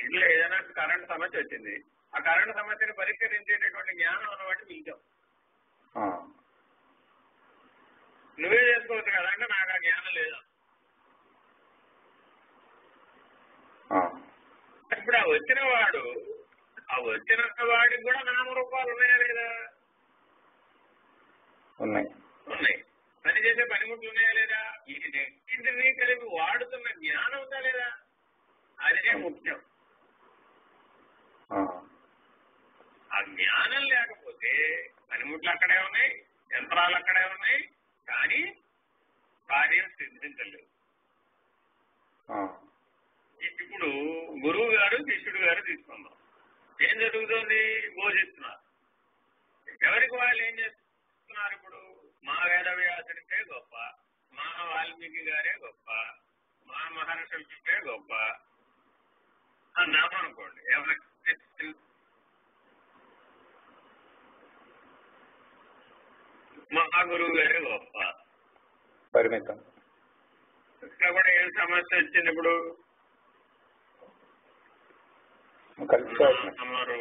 ఇంట్లో ఏదైనా కరెంట్ సమస్య వచ్చింది, ఆ కరెంటు సమస్యను పరిష్కరించేటటువంటి జ్ఞానం అన్నమాట పిలిచాం. నువ్వే చేసుకోవచ్చు కదా అంటే నాకు ఆ జ్ఞానం లేదా. ఇప్పుడు ఆ వచ్చిన వాడికి కూడా నామరూపాలు ఉన్నాయా లేదా? ఉన్నాయి. పనిచేసే పనిముట్లు ఉన్నాయా లేదా? ఈ రెండింటినీ కలిపి వాడుతున్న జ్ఞానం ఉందా లేదా? అదే ముఖ్యం. ఆ జ్ఞానం లేకపోతే పనిముట్లు అక్కడే ఉన్నాయి, యంత్రాలు అక్కడే ఉన్నాయి, కానీ కార్యం సిద్ధించలేదు. ఇప్పుడు గురువు గారు శిష్యుడు గారు తీసుకుందాం. ఏం జరుగుతుంది? బోధిస్తున్నారు. ఎవరికి వాళ్ళు ఏం చేస్తున్నారు? ఇప్పుడు మా వేదవ్యాసుడికే గొప్ప, మా వాల్మీకి గారే గొప్ప, మా మహర్షులకే గొప్ప అన్నామనుకోండి. మా గురువు గారే గొప్ప పరిమితం. కాబట్టి ఏం సమస్య వచ్చింది? ఇప్పుడు అమరు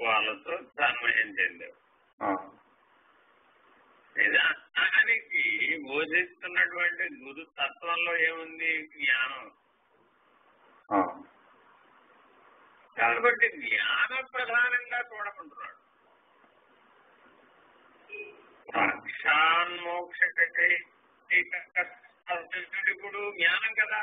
వాళ్ళతో తన్మయం చెందావు. నిజానికి బోధిస్తున్నటువంటి గురు తత్వంలో ఏముంది? జ్ఞానం. కాబట్టి జ్ఞాన ప్రధానంగా చూడమంటున్నాడు. మోక్షకై ఇప్పుడు జ్ఞానం కదా.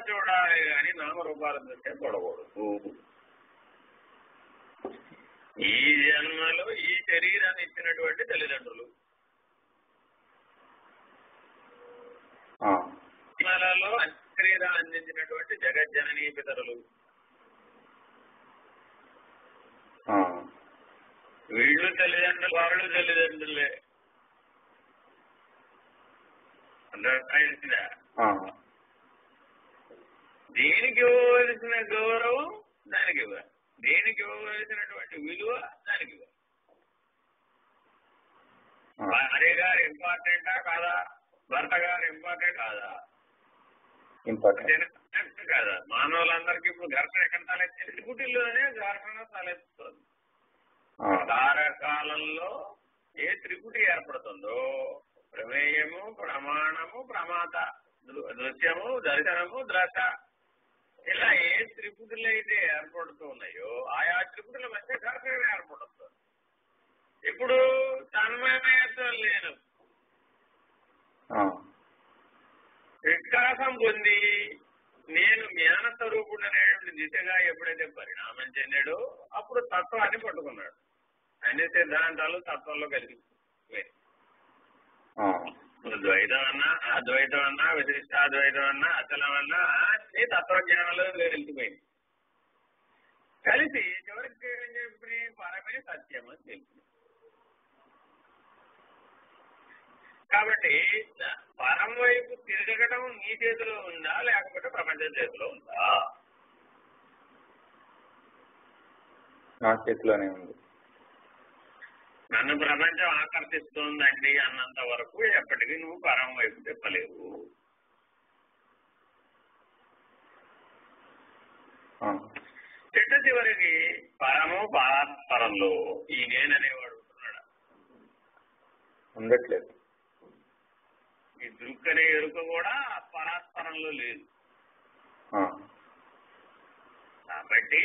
చూడాలి కానీ నామరూపాల దృష్ట్యా చూడకూడదు. ఈ జన్మలో ఈ శరీరాన్ని ఇచ్చినటువంటి తల్లిదండ్రులు, జన్మలలో శరీరాన్ని అందించినటువంటి జగజ్జననీ పితరులు, వీళ్ళు తల్లిదండ్రులు, వాళ్ళు తల్లిదండ్రులే. అర్థమైందా? దేనికి ఇవ్వవలసిన గౌరవం దానికి ఇవ్వాలి, దేనికి ఇవ్వవలసినటువంటి విలువ దానికి ఇవ్వాలి. భార్య గారు ఇంపార్టెంటా కాదా? భర్త గారు ఇంపార్టెంట్ కాదా? ఇంపార్టెంట్ కాదా? మానవులందరికీ ఇప్పుడు ఘర్షణ ఎక్కడ తలెత్తి? త్రిపుటిలోనే ఘర్షణ తలెత్తుతుంది. కాలకాలంలో ఏ త్రిపుటి ఏర్పడుతుందో ప్రమేయము, ప్రమాణము, ప్రమాత, దృశ్యము, దర్శనము, ద్రష్ట, ఇలా ఏ త్రిపుటులు అయితే ఏర్పడుతూ ఉన్నాయో ఆయా త్రిపుటుల మధ్య ఘర్షణ ఏర్పడుతుంది. ఇప్పుడు తన్మయత్వం లేదు, వికాసం పొంది నేను జ్ఞాన స్వరూపుడు అనేటువంటి దిశగా ఎప్పుడైతే పరిణామం చెందాడో అప్పుడు తత్వాన్ని పట్టుకున్నాడు. అన్ని సిద్ధాంతాలు తత్వంలో కలిగి ద్వైతం అన్నా, అద్వైతం అన్నా, విశిష్టాద్వైతం అన్నా, అచలం అన్నా అన్ని తత్వజ్ఞానంలో వెళ్తిపోయింది. కలిసి చివరికి ఏం చెప్పి పరమే సత్యం అని తెలిసింది. కాబట్టి పరం వైపు తిరగడం నీ చేతిలో ఉందా లేకపోతే ప్రపంచం చేతిలో ఉందా? నా చేతిలోనే ఉంది. నన్ను ప్రపంచం ఆకర్షిస్తుందండి అన్నంత వరకు ఎప్పటికీ నువ్వు పరం వైపు తిప్పలేవు. చిట్ట చివరికి పరము పరాత్పరంలో ఈ నేననేవాడు ఉంటున్నాడా? ఉండట్లేదు. ఈ దృక్కనే ఎరుక కూడా పరాత్పరంలో లేదు. కాబట్టి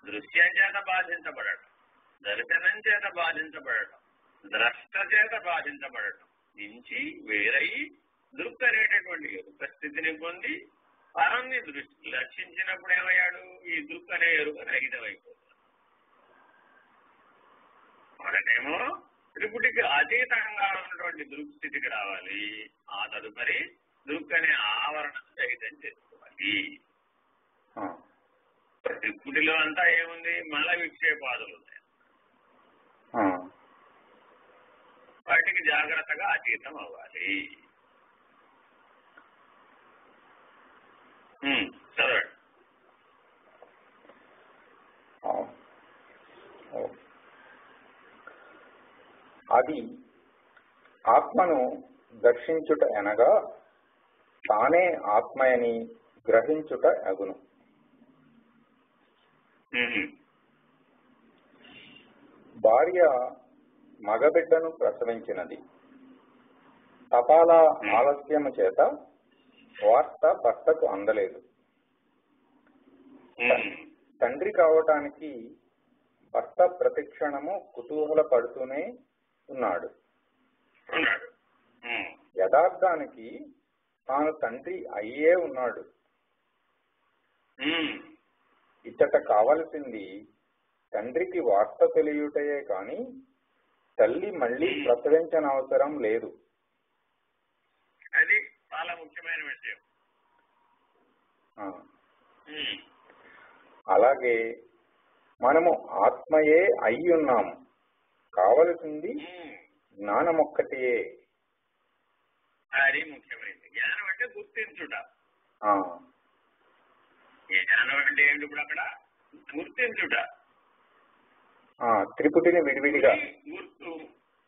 దృశ్యం చేత బాధించబడటం, దర్శనం చేత బాధించబడటం, ద్రష్ట చేత బాధించబడటం నుంచి వేరై దృక్ అనేటటువంటి ఎరుక స్థితిని పొంది పరాన్ని దృష్టి లక్షించినప్పుడు ఏమయ్యాడు? ఈ దృక్ అనే ఎరుక రహితమైపోతాడు. మొదటేమో త్రిపుటికి అతీతంగా ఉన్నటువంటి దృక్ స్థితికి రావాలి. ఆ తదుపరి దృక్ అనే ఆవరణ రహితం చేసుకోవాలి. త్రిపుటిలో అంతా ఏముంది? మల విక్షేపాదులు ఉన్నాయి. వాటికి జాగ్రత్తగా అతీతం అవ్వాలి. చదవండి. అది ఆత్మను దర్శించుట అనగా తానే ఆత్మయని గ్రహించుట అగును. భార్య మగబిడ్డను ప్రసవించినది. తపాలా ఆలస్యము చేత వార్త భర్తకు అందలేదు. తండ్రి కావటానికి భర్త ప్రతిక్షణము కుతూహల పడుతూనే ఉన్నాడు. యథార్థానికి తాను తండ్రి అయ్యే ఉన్నాడు. ఇచ్చట కావలసింది తండ్రికి వార్త తెలియుటయే కాని తల్లి మళ్ళీ ప్రసవించనవసరం లేదు. అది చాలా ముఖ్యమైన విషయం. అలాగే మనము ఆత్మయే అయి ఉన్నాము. కావలసింది జ్ఞానం ఒక్కటియే. అది ముఖ్యమైనది. జ్ఞానం అంటే గుర్తించుట. జ్ఞానం అంటే ఏంటి? ఇప్పుడు అక్కడ గుర్తించుట. త్రిపుటిని విడివిడిగా గుర్తు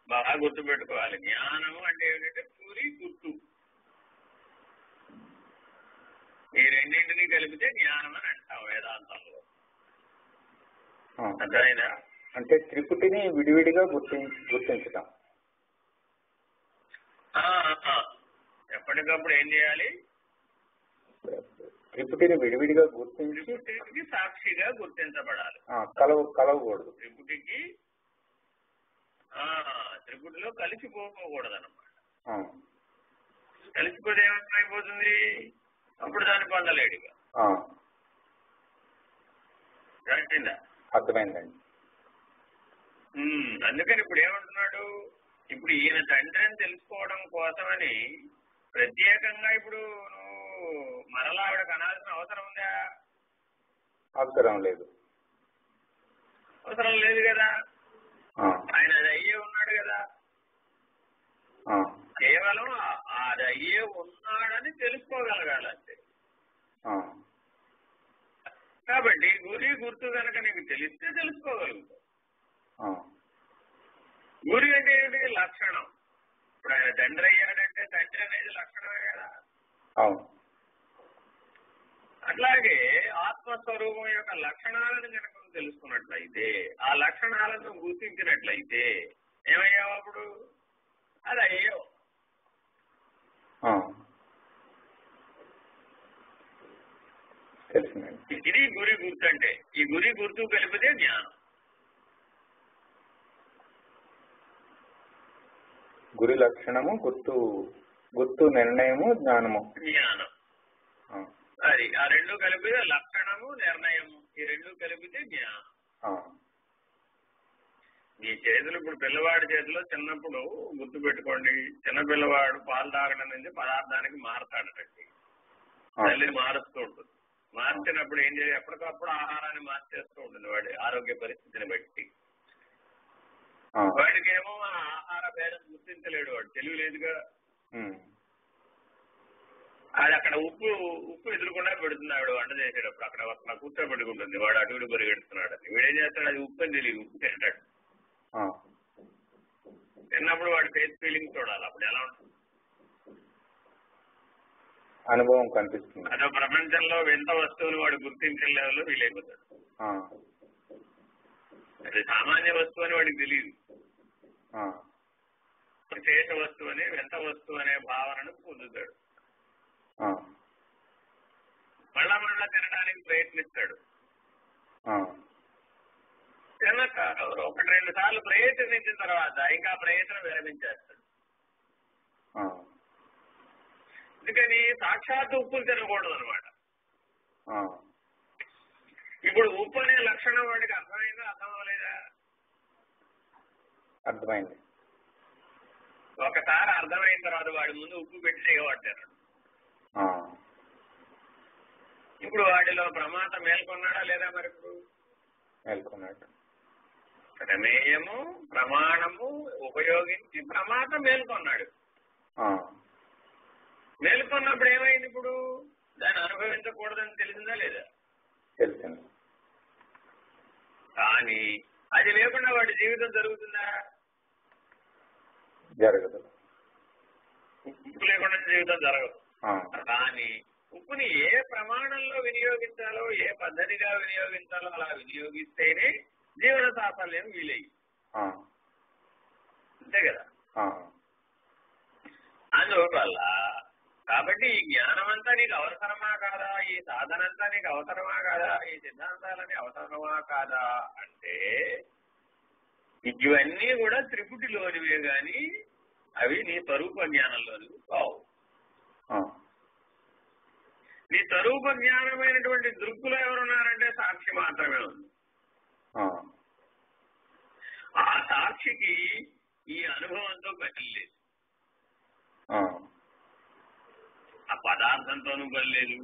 బాగా గుర్తు పెట్టుకోవాలి. జ్ఞానము అంటే ఏంటంటే పూరి గుర్తు. ఈ రెండింటినీ కలిపితే జ్ఞానం అని అంటాం వేదాంతంలో. అర్థమైందా? అంటే త్రిపుటిని విడివిడిగా గుర్తించటం. ఎప్పటికప్పుడు ఏం చేయాలి? త్రిపుటిని విడివిడిగా గుర్తించి త్రిపుటికి సాక్షిగా గుర్తించబడాలి. కలవకూడదు. త్రిపుటిలో కలిసిపోకూడదు అన్నమాట. కలిసిపోతే ఏమైపోతుంది? అప్పుడు దాన్ని పొందలేడుగా. అర్థమైందండి. అందుకని ఇప్పుడు ఏమంటున్నాడు? ఇప్పుడు ఈయన తండ్రి అని తెలుసుకోవడం కోసమని ప్రత్యేకంగా ఇప్పుడు నువ్వు మరలా ఆవిడకు అనాల్సిన అవసరం ఉందా? అవసరం లేదు. అవసరం లేదు కదా. ఆయన అది అయ్యే ఉన్నాడు కదా. కేవలం అది అయ్యే ఉన్నాడని తెలుసుకోగలగాలి అంతే. కాబట్టి గురి గుర్తు కనుక నీకు తెలిస్తే తెలుసుకోగలుగుతావు. గురి అంటే ఏంటి? లక్షణం. ఇప్పుడు ఆయన తండ్రి అయ్యాడంటే తండ్రి అనేది లక్షణమే కదా. అట్లాగే ఆత్మస్వరూపం యొక్క లక్షణాలను కనుక తెలుసుకున్నట్లయితే, ఆ లక్షణాలను గుర్తించినట్లయితే ఏమయ్యావు? అప్పుడు అది అయ్యావు. ఇది గురి గుర్తు అంటే. ఈ గురి గుర్తు కలిపితే జ్ఞానం. గురి లక్షణము, గుర్తు నిర్ణయము, జ్ఞానము. అది ఆ రెండు కలిపితే లక్షణము, నిర్ణయము. ఈ రెండు కలిపితే జ్ఞానం. మీ చేతులు ఇప్పుడు పిల్లవాడి చేతిలో చిన్నప్పుడు గుర్తు పెట్టుకోండి. చిన్న పిల్లవాడు పాలు తాగడం నుంచి పదార్థానికి మారతాడటండి. తల్లి మారుస్తూ ఉంటుంది. మార్చినప్పుడు ఏం చేయాలి? ఎప్పటికప్పుడు ఆహారాన్ని మార్చేస్తూ ఉంటుంది వాడి ఆరోగ్య పరిస్థితిని బట్టి. వాడికేమో ఆ ఆహార భేదం గుర్తించలేడు. వాడు తెలివి లేదుగా. అది అక్కడ ఉప్పు ఎదురుకుండా పెడుతుంది ఆవిడ వంట చేసేటప్పుడు. అక్కడ కూర్చోబెట్టుకుంటుంది. వాడు అటు ఇటు పరిగెడుతున్నాడు. వీడేం చేస్తాడు? అది ఉప్పు అని తెలియదు. ఉప్పు తింటాడు. తిన్నప్పుడు వాడి ఫేస్ ఫీలింగ్ చూడాలి. అప్పుడు ఎలా ఉంటుంది? అనుభవం కనిపిస్తుంది. అదో ప్రపంచంలో వింత వస్తువులు వాడు గుర్తించే లెవెల్లో వీలైపోతాడు. అది సామాన్య వస్తువు అని వాడికి తెలియదు. విశేష వస్తువు అని, వింత వస్తువు అనే భావనను పొందుతాడు. మళ్ళా తినడానికి ప్రయత్నిస్తాడు. తినక 1-2 సార్లు ప్రయత్నించిన తర్వాత ఇంకా ప్రయత్నం విరమించేస్తాడు. అందుకని సాక్షాత్ ఉప్పులు తినకూడదు అనమాట. ఇప్పుడు ఉప్పు అనే లక్షణం వాడికి అర్థమైందా? అర్థం అవ్వలేదా? అర్థమైంది. ఒకసారి అర్థమైన తర్వాత వాడి ముందు ఉప్పు పెట్టి చేయబట్టారు. ఇప్పుడు వాడిలో ప్రమాత మేల్కొన్నాడా లేదా? మరి ఇప్పుడు మేల్కొన్నాడు. ప్రమేయము, ప్రమాణము ఉపయోగించి ప్రమాత మేల్కొన్నాడు. మేల్కొన్నప్పుడు ఏమైంది? ఇప్పుడు దాన్ని అనుభవించకూడదని తెలిసిందా లేదా? తెలిసింది. కానీ అది లేకుండా వాడి జీవితం జరుగుతుందా? జరగదు. ఉప్పు లేకుండా జీవితం జరగదు. కానీ ఉప్పుని ఏ ప్రమాణంలో వినియోగించాలో, ఏ పద్ధతిగా వినియోగించాలో అలా వినియోగిస్తేనే జీవన సాఫల్యం వీలయ్యి. అంతే కదా. అందువల్ల కాబట్టి ఈ జ్ఞానం అంతా నీకు అవసరమా కాదా, ఈ సాధన అంతా నీకు అవసరమా కాదా, ఈ సిద్ధాంతాలని అవసరమా కాదా అంటే ఇవన్నీ కూడా త్రిపుటిలోనివే గాని అవి నీ స్వరూప జ్ఞానంలోనివి కావు. నీ స్వరూప జ్ఞానమైనటువంటి దృక్కులో ఎవరున్నారంటే సాక్షి మాత్రమే ఉంది. ఆ సాక్షికి ఈ అనుభవంతో పని లేదు, ఆ పదార్థంతోనూ పని లేదు.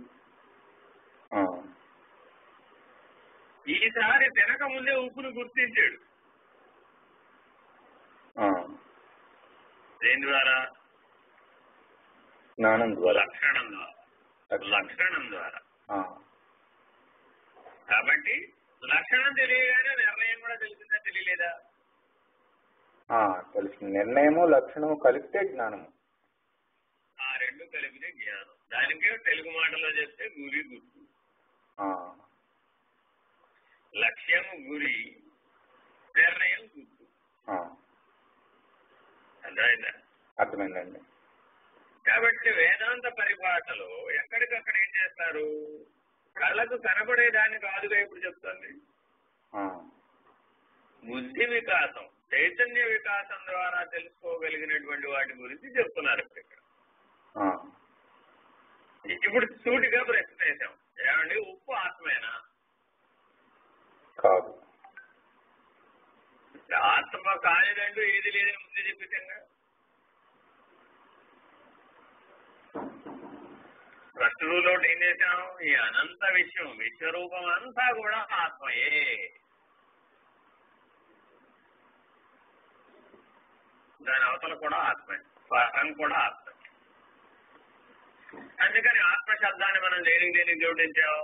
ఈసారి తినక ముందే ఉప్పును గుర్తించాడు. దేని ద్వారా? జ్ఞానం ద్వారా, లక్షణం ద్వారా. లక్షణం ద్వారా. కాబట్టి లక్షణం తెలియగానే నిర్ణయం కూడా తెలిసిందా తెలియలేదా? తెలిసింది. నిర్ణయము లక్షణము కలిపితే జ్ఞానము. ఆ రెండు కలిపితే జ్ఞానం. దానికే తెలుగు మాటలో చెప్తే గురి గుర్తు. లక్ష్యము గురి, నిర్ణయం గుర్తు. అర్థమైందా? అర్థమైందండి. కాబట్టి వేదాంత పరిభాషలో ఎక్కడికక్కడ ఏం చేస్తారు? కళ్ళకు కనబడేదాన్ని కాదుగా ఇప్పుడు చెప్తుంది. బుద్ధి వికాసం, చైతన్య వికాసం ద్వారా తెలుసుకోగలిగినటువంటి వాటి గురించి చెప్తున్నారు ఇక్కడ. ఇప్పుడు సూటిగా ప్రశ్న వేశాం, ఏమండి ఉప్పు ఆత్మేనా? కాదు. ఆత్మ కాలేదంటూ ఏది లేదని ముందే చెప్పేసాగా. ప్రస్తుతంలో ఏం చేశాం? ఈ అనంత విషయం, విశ్వరూపం అంతా కూడా ఆత్మయే. దాని అవతల కూడా ఆత్మే, పరం కూడా ఆత్మ. అందుకని ఆత్మ శబ్దాన్ని మనం దేనికి జోడించాం?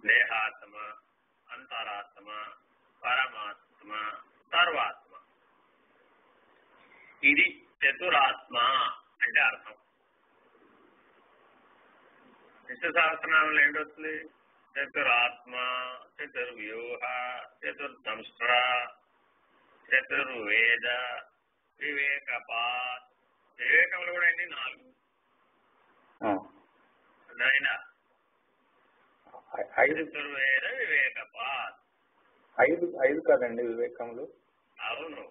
దేహాత్మ, అంతరాత్మ, పరమాత్మ, సర్వాత్మ. ఇది చతురాత్మ అంటే అర్థం. విష్ణు సహస్రనామంలో ఏంటొస్తుంది? చతురాత్మ, చతుర్వ్యూహ, చతుర్దంష్ట్ర, చతుర్వేద, వివేకపాత్. వివేకములు కూడా అన్ని 4. చతుర్వేద వివేకపాత్. 5 కాదండి వివేకములు. అవును,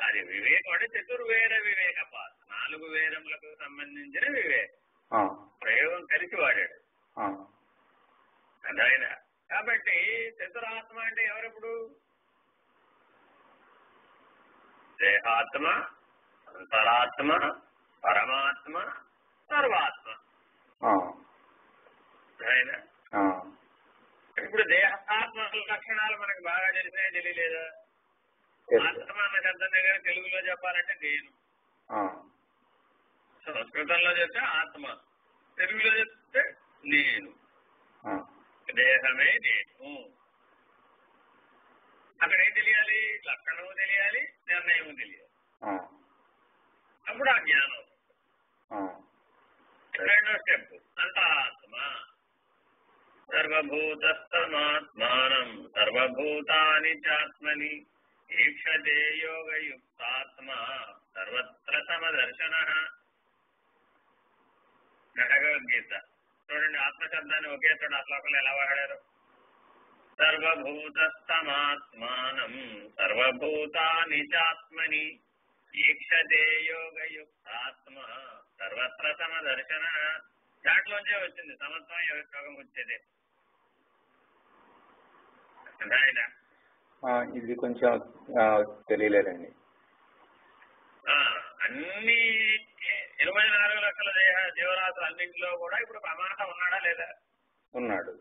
అది వివేకం అంటే చతుర్వేద వివేకపాత్. 4 వేదములకు సంబంధించిన వివేకం. ప్రయోగం కలిసి వాడాడు. అదైనా కాబట్టి చతురాత్మ అంటే ఎవరెప్పుడు? దేహాత్మ, అంతరాత్మ, పరమాత్మ, సర్వాత్మ. అయినా ఇప్పుడు దేహాత్మ లక్షణాలు మనకు బాగా తెలిసినా తెలియలేదా? ఆత్మ అన్న శబ్దం దగ్గర తెలుగులో చెప్పాలంటే నేను, సంస్కృతంలో చెప్తే ఆత్మ, తెలుగులో చెప్తే నేను. దేహమే నేను. అక్కడ ఏం తెలియాలి? లక్షణము తెలియాలి, నిర్ణయము తెలియాలి. అప్పుడు ఆ జ్ఞానం. రెండో స్టెప్ అంతరాత్మ. సర్వభూతస్తమాత్మానం సర్వభూతాని చాత్మని ఈక్షతే యోగయుక్తాత్మ సర్వత్ర సమదర్శన. భగవద్గీత చూడండి, ఆత్మశబ్దాన్ని ఒకే చోట ఆ శ్లోకంలో ఎలా వాడారు? సర్వభూతస్తమాత్మానం సర్వభూతాని చాత్మని ఈక్షతే యోగయుక్తాత్మ సర్వత్ర సమదర్శన. దాంట్లోంచే వచ్చింది సమత్వం యోగం వచ్చేదే. ఇది కొంచెం తెలియలేదండి. అన్ని 24 లక్షల జీవరాశులు అన్నింటిలో కూడా ఇప్పుడు ప్రమాణ ఉన్నాడా లేదా? ఉన్నాడు.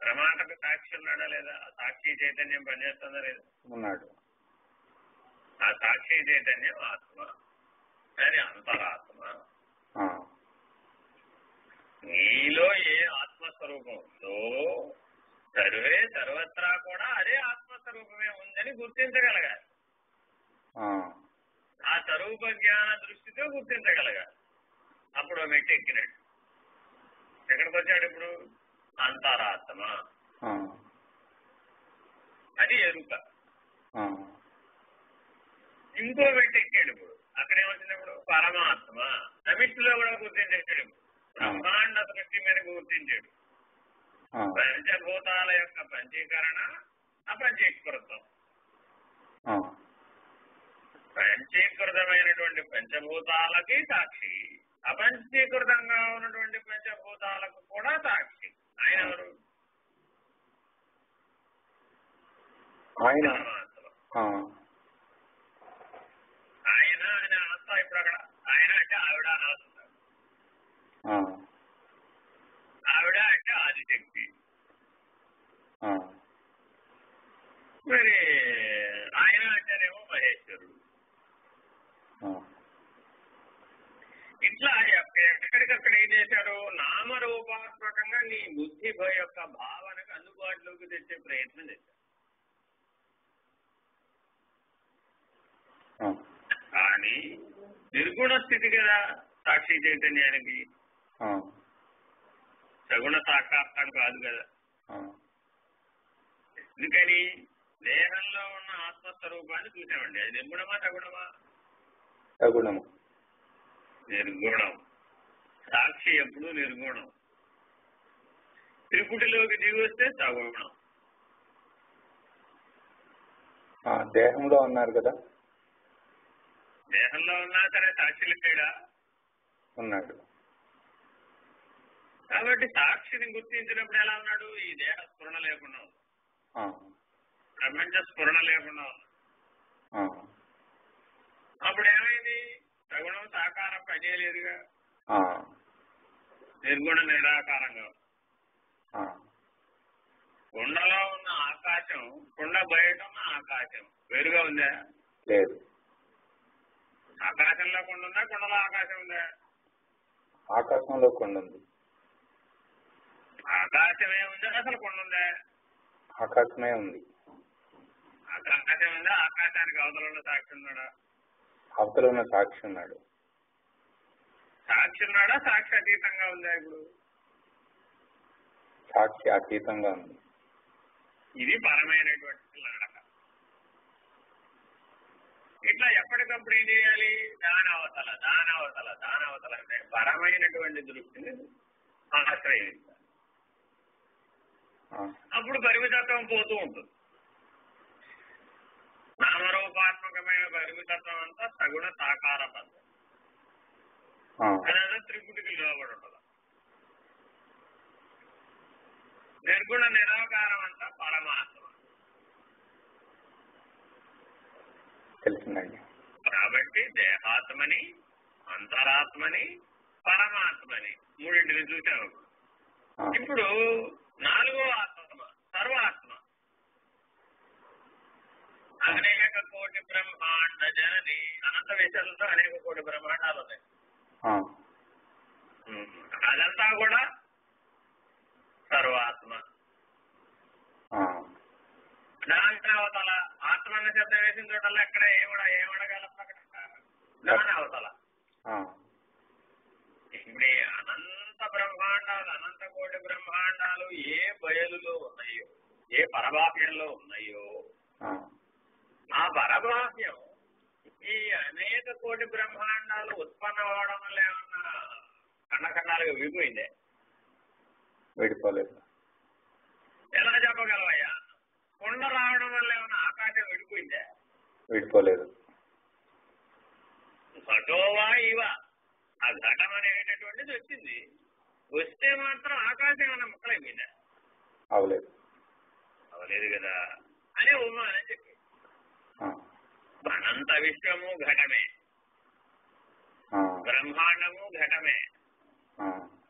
ప్రమాణకు సాక్షి ఉన్నాడా లేదా? సాక్షి చైతన్యం పనిచేస్తుందా లేదా? ఉన్నాడు. ఆ సాక్షి చైతన్యం ఆత్మ, అది అంతరాత్మ. నీలో ఏ ఆత్మస్వరూపం ఉందో సర్వత్రా కూడా అదే ఆత్మస్వరూపమే ఉందని గుర్తించగలగాలి. ఆ స్వరూప జ్ఞాన దృష్టితో గుర్తించగలగాలి. అప్పుడు మెట్టి ఎక్కినాడు. ఎక్కడికి వచ్చాడు ఇప్పుడు? అంతరాత్మ. అది ఎరుక. ఇంకో మెట్టి ఎక్కాడు. ఇప్పుడు అక్కడేమొచ్చినప్పుడు పరమాత్మ. సమిష్టిలో కూడా గుర్తించాడు. ఇప్పుడు బ్రహ్మాండ సృష్టి మీద గుర్తించాడు. పంచభూతాల యొక్క పంచీకరణ అపంచీకృతం. పంచీకృతమైనటువంటి పంచభూతాలకి సాక్షి, అపంచీకృతంగా ఉన్నటువంటి పంచభూతాలకు కూడా సాక్షి. ఆయన ఎవరు? ఆయన అనే ఆత్మ. ఇప్పుడు అక్కడ ఆయన అంటే ఆవిడ అనాల్సింది. ఆవిడ అంటే ఆదిశక్తి. మరి ఆయన అంటేనేమో మహేశ్వరుడు. ఇట్లా ఎక్కడికక్కడ ఏం చేశారు? నామరూపాత్మకంగా నీ బుద్ధి యొక్క భావనకు అందుబాటులోకి తెచ్చే ప్రయత్నం చేశారు. కానీ నిర్గుణ స్థితి కదా సాక్షి చైతన్యానికి, సగుణ సాకార్థం కాదు కదా. ఎందుకని? దేహంలో ఉన్న ఆత్మస్వరూపాన్ని చూసామండి. అది నిర్గుణమా సగుణమా? సగుణము. నిర్గుణం. సాక్షి ఎప్పుడు నిర్గుణం. త్రిపుటిలోకి దిగి వస్తే సగుణం. దేహంలో ఉన్నారు కదా. దేహంలో ఉన్నా సరే సాక్షి లేడా? ఉన్నాడు. కాబట్టి సాక్షిని గుర్తించినప్పుడు ఎలా ఉన్నాడు? ఈ దేహ స్ఫురణ లేకుండా ఉంది, ప్రపంచ స్ఫురణ లేకుండా ఉంది. అప్పుడు ఏమైంది? సగుణం సాకారం పనిచేయలేదుగా, నిర్గుణ నిరాకారంగా. కుండలో ఉన్న ఆకాశం, కుండ బయట ఉన్న ఆకాశం వేరుగా ఉందా? లేదు. ఆకాశంలో కుండ ఉందా? కుండలో ఆకాశం ఉందా? ఆకాశంలో కుండ ఉంది. ఆకాశమే ఉందా? అసలు కుండ ఉందా? ఆకాశమే ఉంది. ఆకాశం ఉందా? ఆకాశానికి అవతల ఉన్న సాక్షి ఉన్నాడా? అవతల ఉన్న సాక్షి ఉన్నాడు. సాక్షి ఉన్నాడా? సాక్షి అతీతంగా ఉందా? ఇప్పుడు సాక్షి అతీతంగా ఉంది. ఇది పరమైనటువంటి నడక. ఇట్లా ఎప్పటికప్పుడు ఏం చేయాలి? దానవతల దానవతల దానవతల అంటే పరమైనటువంటి దృష్టిని ఆశ్రయించాలి. అప్పుడు పరిమితత్వం పోతూ ఉంటుంది. నామరూపాత్మకమైన పరిమితత్వం అంతా సగుణ సాకార పద్ధతి. అదే త్రిపుటికి లోబడి ఉంటుంది. నిర్గుణ నిరాకారం అంతా పరమాత్మ. తెలిసిందండి. కాబట్టి దేహాత్మని, అంతరాత్మని, పరమాత్మని మూడింటిని చూసాము. ఇప్పుడు నాలుగో ఆత్మ సర్వాత్మ. అనేక కోటి బ్రహ్మాండ జనని. అనంత విషయాలతో అనేక కోటి బ్రహ్మాండాలు ఉన్నాయి. అదంతా కూడా సర్వాత్మ. దానవతల ఆత్మన్న శబ్దం వేసిన చోటల్లో ఎక్కడ ఏమడగల ప్రకటన దానవతల. ఇప్పుడు అనంత బ్రహ్మాండాలు, అనంత కోటి బ్రహ్మాండాలు ఏ బయలులో ఉన్నాయో, ఏ పరబాహ్యంలో ఉన్నాయో, ఆ పరబాహ్యం ఈ అనేక కోటి బ్రహ్మాండాలు ఉత్పన్నం అవడం వల్ల ఏమన్నా ఖండఖండాలుగా విడిపోయిందే? విడిపోలేదు. ఎలా చెప్పగలవయ్యా? కొండ రావడం వల్ల ఏమన్నా ఆకాశం విడిపోయిందే? విడిపోలేదు. ఘటోవా ఇవా, ఆ ఘటం అనేటటువంటిది వచ్చింది. వస్తే మాత్రం ఆకాశం ఏమన్నా ముక్కలైపోయిందా? అవలేదు. అవలేదు కదా అనే ఉమా అని చెప్పి. అనంత విశ్వము ఘటమే, బ్రహ్మాండము ఘటమే,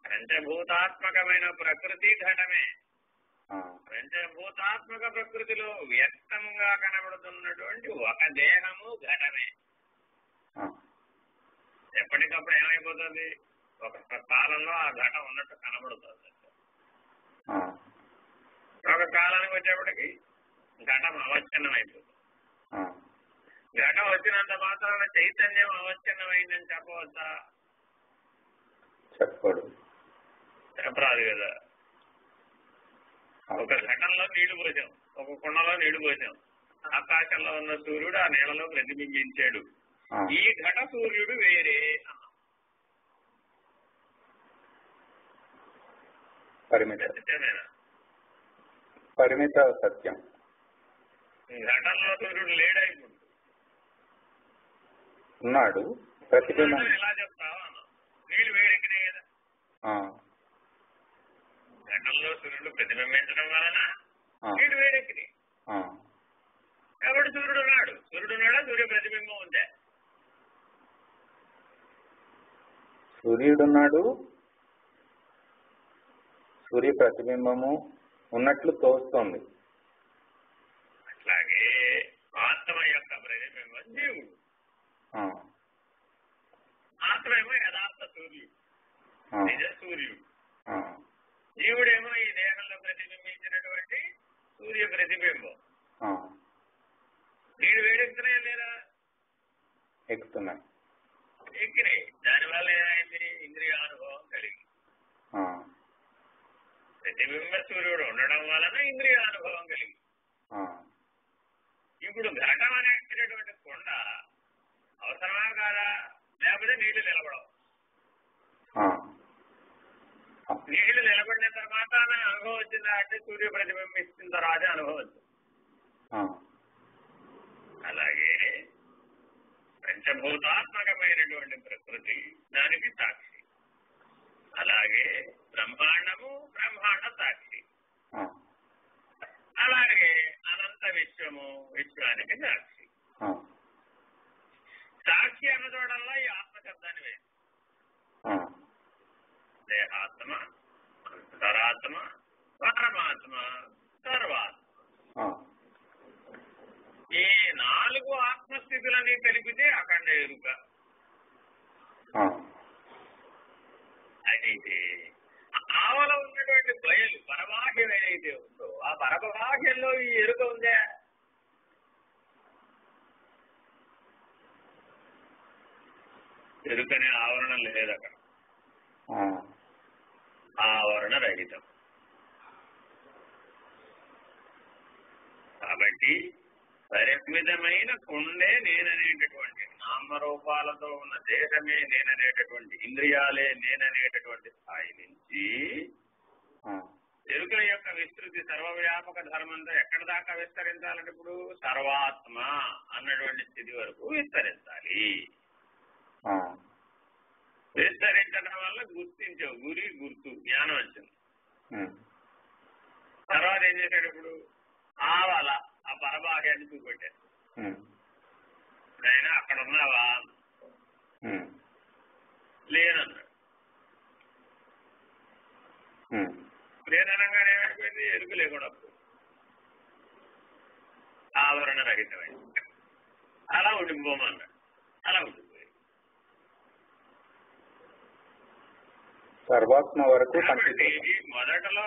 పంచభూతాత్మకమైన ప్రకృతి ఘటమే. పంచభూతాత్మక ప్రకృతిలో వ్యక్తంగా కనబడుతున్నటువంటి ఒక దేహము ఘటమే. ఎప్పటికప్పుడు ఏమైపోతుంది? ఒక కాలంలో ఆ ఘటం ఉన్నట్టు కనబడుతుంది. ఒక కాలానికి వచ్చేప్పటికి ఘటం అవచ్ఛిన్నం అయిపోతుంది. ఘటం వచ్చినంత మాత్రాన చైతన్యం అవచ్ఛిన్నమైందని చెప్పవచ్చా? చెప్పరాదు కదా. ఒక ఘటనలో నీళ్లు పోసాం, ఒక కుండలో నీళ్లు పోసాం, ఆకాశంలో ఉన్న సూర్యుడు ఆ నీళ్ళలో ప్రతిబింబించాడు. ఈ ఘట సూర్యుడు వేరే పరిమిత సత్యం. ఘటనలో సూర్యుడు లేడైపోతుంది, ఉన్నాడు. ప్రతిబింబం ఎలా చెప్తావా? నీళ్లు వేడెక్కినాయి కదా. ఘటనలో సూర్యుడు ప్రతిబింబించడం వలన నీళ్లు వేడెక్కినాయి కాబట్టి సూర్యుడు ఉన్నాడు. సూర్యుడు ఉన్నాడా? సూర్య ప్రతిబింబం ఉందే. సూర్యుడున్నాడు, సూర్య ప్రతిబింబము ఉన్నట్లు తోస్తోంది. అట్లాగే ఆత్మ యొక్క ప్రతిబింబం జీవుడు. ఆత్మేమో యథార్థ సూర్యుడు, నిజ సూర్యుడు. జీవుడేమో ఈ దేహంలో ప్రతిబింబించినటువంటి సూర్య ప్రతిబింబం. నీళ్ళు వేడెక్కుతున్నాయా లేదా? ఎక్కుతున్నాయి. ఎక్కినాయి. దానివల్ల ఏమైంది? ఇంద్రియానుభవం కలిగి. ప్రతిబింబ సూర్యుడు ఉండడం వలన ఇంద్రియానుభవం కలిగి. ఇప్పుడు ఘటం అనేటటువంటి కొండ అవసరమా కాదా? లేకపోతే నీళ్లు నిలబడవు. నీళ్లు నిలబడిన తర్వాత అనుభవం వచ్చిందా అంటే సూర్య ప్రతిబింబించిన తర్వాత అనుభవం వచ్చింది. అలాగే పంచభూతాత్మకమైనటువంటి ప్రకృతి దానికి సాక్షి. అలాగే బ్రహ్మాండము బ్రహ్మాండ సాక్షి. అలాగే అనంత విశ్వము విశ్వానికి సాక్షి. సాక్షి అన్న చోటల్లో ఈ ఆత్మశబ్దాన్ని వేసి దేహాత్మ, అంతరాత్మ, పరమాత్మ, సర్వాత్మ, ఈ 4 ఆత్మస్థితులని కలిపితే అఖండ ఎరుక. అయితే ఆవల ఉన్నటువంటి బయలు పరబాహ్యం ఏదైతే ఉందో ఆ పరబాహ్యంలో ఈ ఎరుక ఉందా? ఎరుకనే ఆవరణ లేదు అక్కడ. ఆవరణ రహితం. కాబట్టి పరిమితమైన కుండే నేననేటటువంటి, నామరూపాలతో ఉన్న దేశమే నేననేటటువంటి, ఇంద్రియాలే నేననేటటువంటి స్థాయి నుంచి ఎరుక యొక్క విస్తృతి సర్వవ్యాపక ధర్మంతో ఎక్కడ దాకా విస్తరించాలంటే ఇప్పుడు సర్వాత్మ అన్నటువంటి స్థితి వరకు విస్తరించాలి. విస్తరించడం వల్ల గుర్తించావు, గురి గుర్తు జ్ఞానం వచ్చింది. తర్వాత ఏం చేశాడు? ఇప్పుడు ఆవాల ఆ పరభాగ్యాన్ని చూపెట్టాడు. ఆయన అక్కడ ఉన్నావా? లేనన్నాడు. లేననగానే ఏమైపోయింది? ఎరుక లేకుండా ఆవరణ రహితమైంది. అలా ఉండిపోమన్నాడు. అలా ఉండిపోయి సర్వాత్మ వరకు. మొదటలో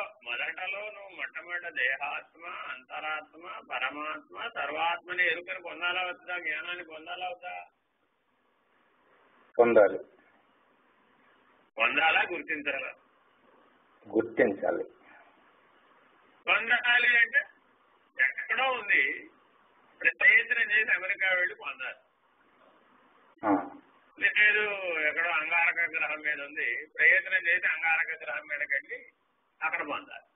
నువ్వు మొట్టమొదటి దేహాత్మ, అంతరాత్మ, పరమాత్మ, సర్వాత్మని ఎరుకని పొందాలా వద్దా? జ్ఞానాన్ని పొందాలా వద్దా? పొందాలి. పొందాలా? గుర్తించాలా? గుర్తించాలి. పొందాలి అంటే ఎక్కడో ఉంది, ప్రయత్నం చేసి అమెరికా వెళ్ళి పొందాలి. లేదు ఎక్కడో అంగారక గ్రహం మీద ఉంది, ప్రయత్నం చేసి అంగారక గ్రహం మీదకి వెళ్ళి అక్కడ పొందాలి.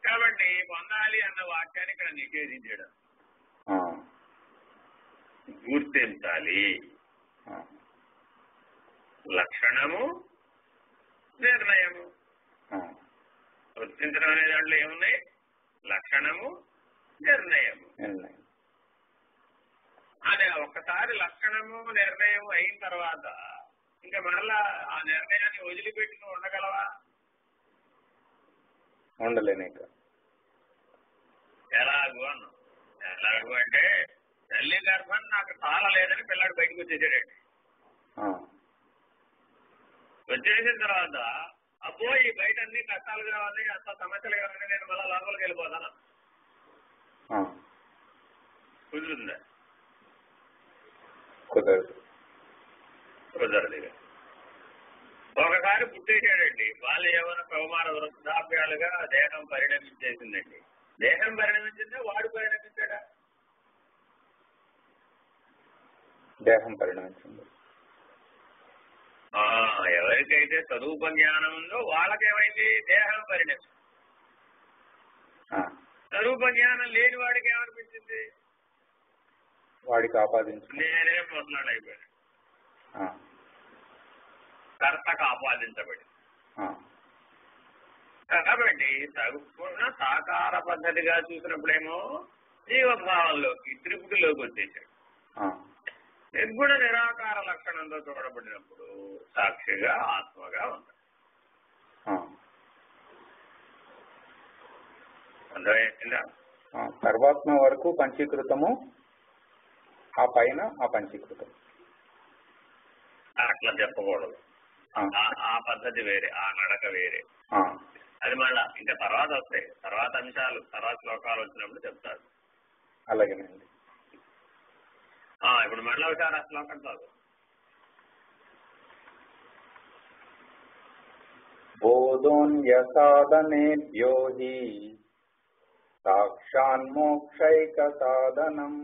కాబట్టి పొందాలి అన్న వాక్యాన్ని ఇక్కడ నిషేధించడం. గుర్తించాలి. లక్షణము, నిర్ణయము. గుర్తించడం అనే దాంట్లో ఏమున్నాయి? లక్షణము, నిర్ణయము. అదే ఒక్కసారి లక్షణము నిర్ణయం అయిన తర్వాత ఇంకా మరలా ఆ నిర్ణయాన్ని వదిలిపెట్టి నువ్వు ఉండగలవా? ఉండలేను. ఎలాగు అన్నా? ఎలాగు అంటే తల్లి గర్భం నాకు చాలా లేదని పిల్లాడు బయటకు వచ్చేసాడండి. వచ్చేసిన తర్వాత అబ్బో ఈ బయట అన్ని కష్టాలు కావాలి, అంత సమస్యలు కావాలి, నేను మళ్ళా లోపలికి వెళ్ళిపోతాను. కుదురుందా? కుదరదు. కుదరదుగా. ఒకసారి పుట్టేశాడండి, బాల్య యవ్వన కౌమార వృద్ధాప్యాలుగా దేహం పరిణమించేసిందండి. దేహం పరిణమించిందా వాడు పరిణమించాడా? దేహం పరిణమించింది. ఎవరికైతే స్వరూప జ్ఞానం ఉందో వాళ్ళకేమైంది? దేహం పరిణమించింది. స్వరూప జ్ఞానం లేని వాడికి ఏమనిపించింది? వాడికి ఆపాదించింది. నేనే మొదలైపోయాడు, కర్తకు ఆపాదించబడి. కాబట్టి సగుణ సాకార పద్ధతిగా చూసినప్పుడేమో జీవభావంలోకి త్రిపుటిలోకి వచ్చేసాడు. నిర్గుణ నిరాకార లక్షణంతో చూడబడినప్పుడు సాక్షిగా ఆత్మగా ఉంటాడు. అర్థమైందా? సర్వాత్మ వరకు పంచీకృతము, ఆ పైన అపంచీకృతం. అట్లా చెప్పకూడదు. ఆ పద్ధతి వేరే, ఆ నడక వేరే. అది మళ్ళా ఇంకా తర్వాత వస్తాయి, తర్వాత అంశాలు, తర్వాత శ్లోకాలు వచ్చినప్పుడు చెప్తాడు. అలాగేనండి. ఇప్పుడు మళ్ళీ ఒకసారి ఆ శ్లోకం చదువు. బోధోన్యసాధనేభ్యో హి సాక్షాన్మోక్షైక సాధనం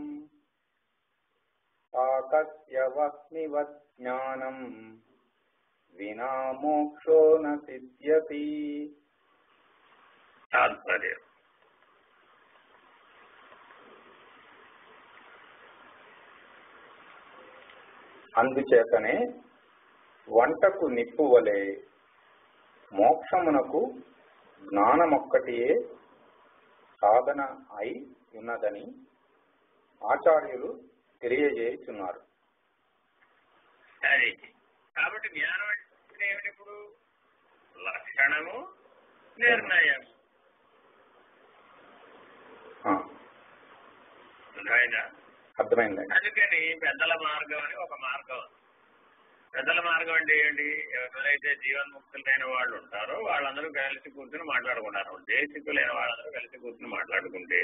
ఆకస్య వస్మివత్ జ్ఞానం వినా మోక్షో న సిద్ధ్యతి. తాత్పర్యం: అందుచేతనే వంటకు నిప్పు వలె మోక్షమునకు జ్ఞానమొక్కటియే సాధన అయి ఉన్నదని ఆచార్యులు తెలియజేస్తున్నారు. కాబట్టి జ్ఞానం అంటే ఏమిటి? ఇప్పుడు లక్షణము, నిర్ణయం. అర్థమైందా? అందుకని పెద్దల మార్గం అని ఒక మార్గం. పెద్దల మార్గం అంటే ఏంటి? ఎవరైతే జీవన్ముక్తులైన వాళ్ళు ఉంటారో వాళ్ళందరూ కలిసి కూర్చుని మాట్లాడుకుంటారు. దేశికులైన వాళ్ళందరూ కలిసి కూర్చుని మాట్లాడుకుంటే,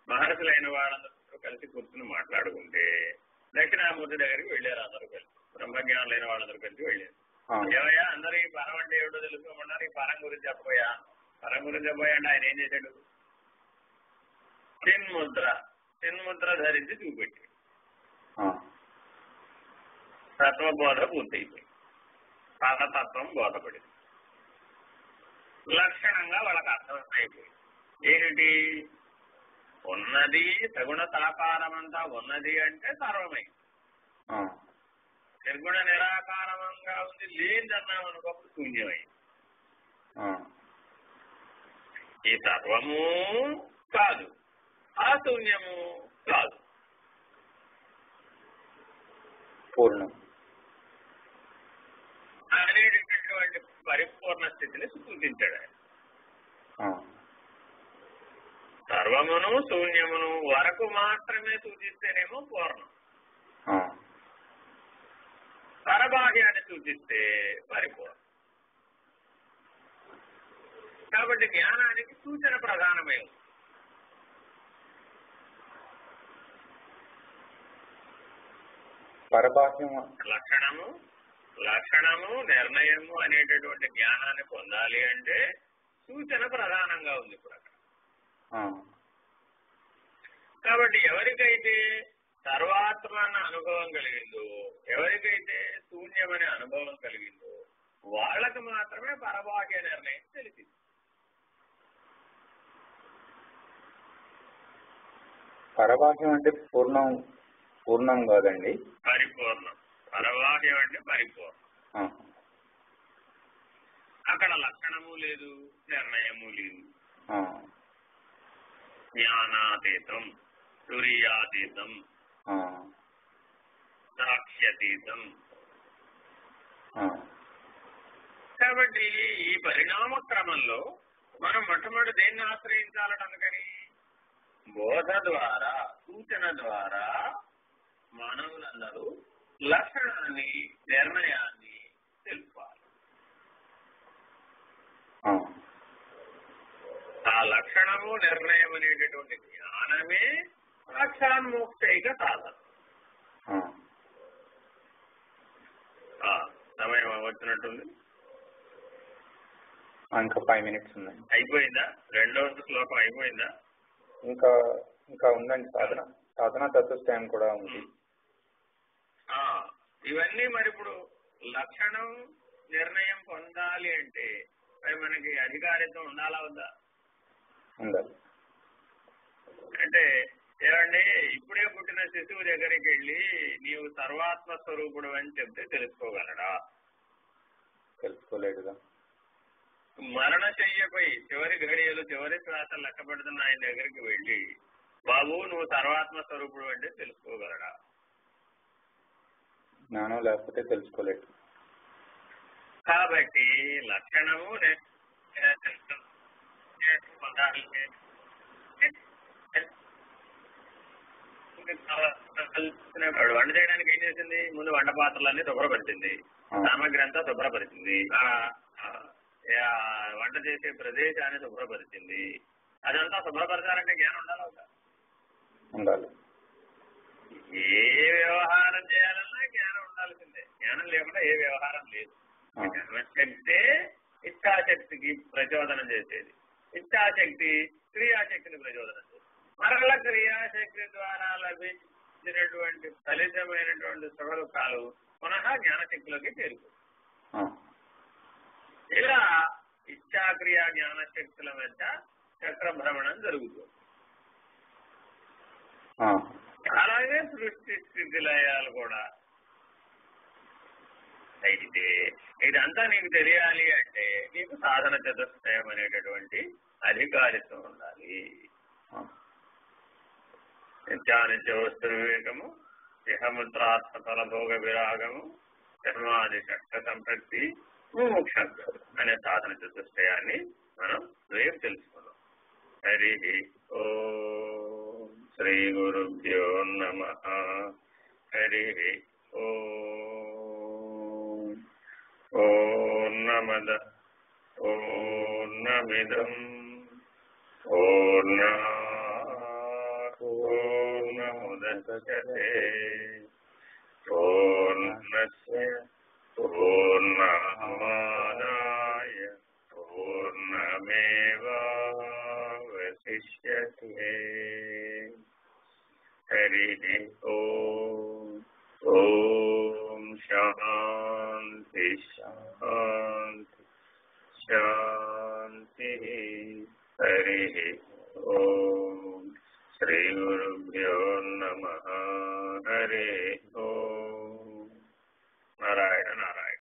మహర్షులైన వాళ్ళందరూ కలిసి కూర్చుని మాట్లాడుకుంటే, దక్షిణామూర్తి దగ్గరికి వెళ్ళారు అందరూ కలిసి. బ్రహ్మజ్ఞానులైన వాళ్ళందరూ కలిసి వెళ్ళారు. ఏమయ్యా అందరూ ఈ పరం అంటే ఏమిటో తెలుసుకోమన్నారు, ఈ పరం గురించి చెప్పబోయా. పరం గురించి చెప్పబోయా అంటే ఆయన ఏం చేశాడు? చిన్ముద్ర ధరించి చూపెట్టాడు. తత్వబోధ పూర్తయిపోయింది. పదతత్వం బోధపడింది. లక్షణంగా వాళ్ళకి అర్థమైపోయింది. ఏమిటి? ఉన్నది సగుణ సాకారమంతా ఉన్నది అంటే సర్వమైంది. నిర్గుణ నిరాకారంగా ఉంది, లేదన్నాం అనుకోప్పుడు శూన్యమైంది. ఈ సర్వము కాదు, ఆ శూన్యము కాదు, పూర్ణం అనేటటువంటి పరిపూర్ణ స్థితిని సూచించాడు ఆయన. సర్వమును శూన్యమును వరకు మాత్రమే సూచిస్తేనేమో పూర్ణం, పరబాహ్యాన్ని సూచిస్తే పరిపూర్ణం. కాబట్టి జ్ఞానానికి సూచన ప్రధానమై ఉంది. పరబాహ్యము లక్షణము నిర్ణయము అనేటటువంటి జ్ఞానాన్ని పొందాలి అంటే సూచన ప్రధానంగా ఉంది ఇప్పుడు అక్కడ. కాబట్టి ఎవరికైతే సర్వాత్మన్న అనుభవం కలిగిందో, ఎవరికైతే శూన్యమనే అనుభవం కలిగిందో వాళ్ళకి మాత్రమే పరబాహ్య నిర్ణయం తెలిసింది. పరబాహ్యం అంటే పూర్ణం కాదండి, పరిపూర్ణం. పరబాహ్యం అంటే పరిపూర్ణం. అక్కడ లక్షణము లేదు, నిర్ణయము లేదు. జ్ఞానాతీతం, తురీయాతీతం, సాక్ష్యతీతం. కాబట్టి ఈ పరిణామ క్రమంలో మనం మొట్టమొదటి దేన్ని ఆశ్రయించాలనుకని బోధ ద్వారా, సూచన ద్వారా మానవులందరూ లక్షణాన్ని, నిర్ణయాన్ని తెలుసుకోవాలి. ఆ లక్షణము, నిర్ణయం అనేటటువంటి జ్ఞానమే సాక్షాన్మోక్షైక సాధన. సమయం వచ్చినట్టుంది. ఇంకా 5 minutes ఉందండి. అయిపోయిందా? రెండవ శ్లోకం అయిపోయిందా? ఇంకా ఉందండి. సాధన చతుష్టయం కూడా ఉంది. ఇవన్నీ మరి ఇప్పుడు లక్షణం నిర్ణయం పొందాలి అంటే మరి మనకి అధికారిత్వం ఉండాలా వద్దా? ఉండాలి. అంటే ఏమండి, ఇప్పుడే పుట్టిన శిశువు దగ్గరికి వెళ్ళి నీవు సర్వాత్మ స్వరూపుడు అని చెప్తే తెలుసుకోగలడా? తెలుసుకోలేడుగా. మరణశయ్యపై చివరి ఘడియలు చివరి శ్వాస లెక్క పెడుతున్న ఆయన దగ్గరికి వెళ్ళి బాబు నువ్వు సర్వాత్మ స్వరూపుడు అంటే తెలుసుకోగలడా? జ్ఞానం లేకపోతే తెలుసుకోలేడు. కాబట్టి లక్షణము వంట చేయడానికి ఏం చేసింది? ముందు వంట పాత్రలన్నీ శుభ్రపరిచింది, సామగ్రి అంతా శుభ్రపరిచింది, వంట చేసే ప్రదేశాన్ని శుభ్రపరిచింది. అదంతా శుభ్రపరచాలంటే జ్ఞానం ఉండాలి. ఏ వ్యవహారం చేయాలన్నా జ్ఞానం ఉండాల్సిందే. జ్ఞానం లేకుండా ఏ వ్యవహారం లేదు. జ్ఞానశక్తే ఇచ్ఛాశక్తికి ప్రచోదనం చేసేది. ఇచ్ఛాశక్తి క్రియాశక్తిని ప్రచోదనం చేసేది. మరల క్రియాశక్తి ద్వారా లభించినటువంటి ఫలితమైనటువంటి సుఖ దుఃఖాలు పునః జ్ఞానశక్తిలోకి చేరుకుంటాయి. ఇలా ఇచ్ఛాక్రియ జ్ఞానశక్తుల మధ్య చక్రభ్రమణం జరుగుతుంది. అలాగే సృష్టి స్థితి లయాలు కూడా. అయితే ఇదంతా నీకు తెలియాలి అంటే నీకు సాధన చతుష్టయం అనేటటువంటి అధికారిత్వం ఉండాలి. నిత్యానిత్య వస్తు వివేకము, ఇహముద్రాత్మ ఫలభోగ విరాగము, ధర్మాది షట్క సంపత్తి, మోక్షం అనే సాధన చతుష్టయాన్ని మనం రేపు తెలుసుకున్నాం. హరి ఓం శ్రీ గురుభ్యో నమః. హరి ఓం. పూర్ణమద పూర్ణమిదం పూర్ణాత్ పూర్ణముదచ్యతే పూర్ణస్య పూర్ణమాదాయ పూర్ణమేవావశిష్యతే. హరి ఓం. ఓం శాంతి శాంతి శాంతి. హరి ఓం.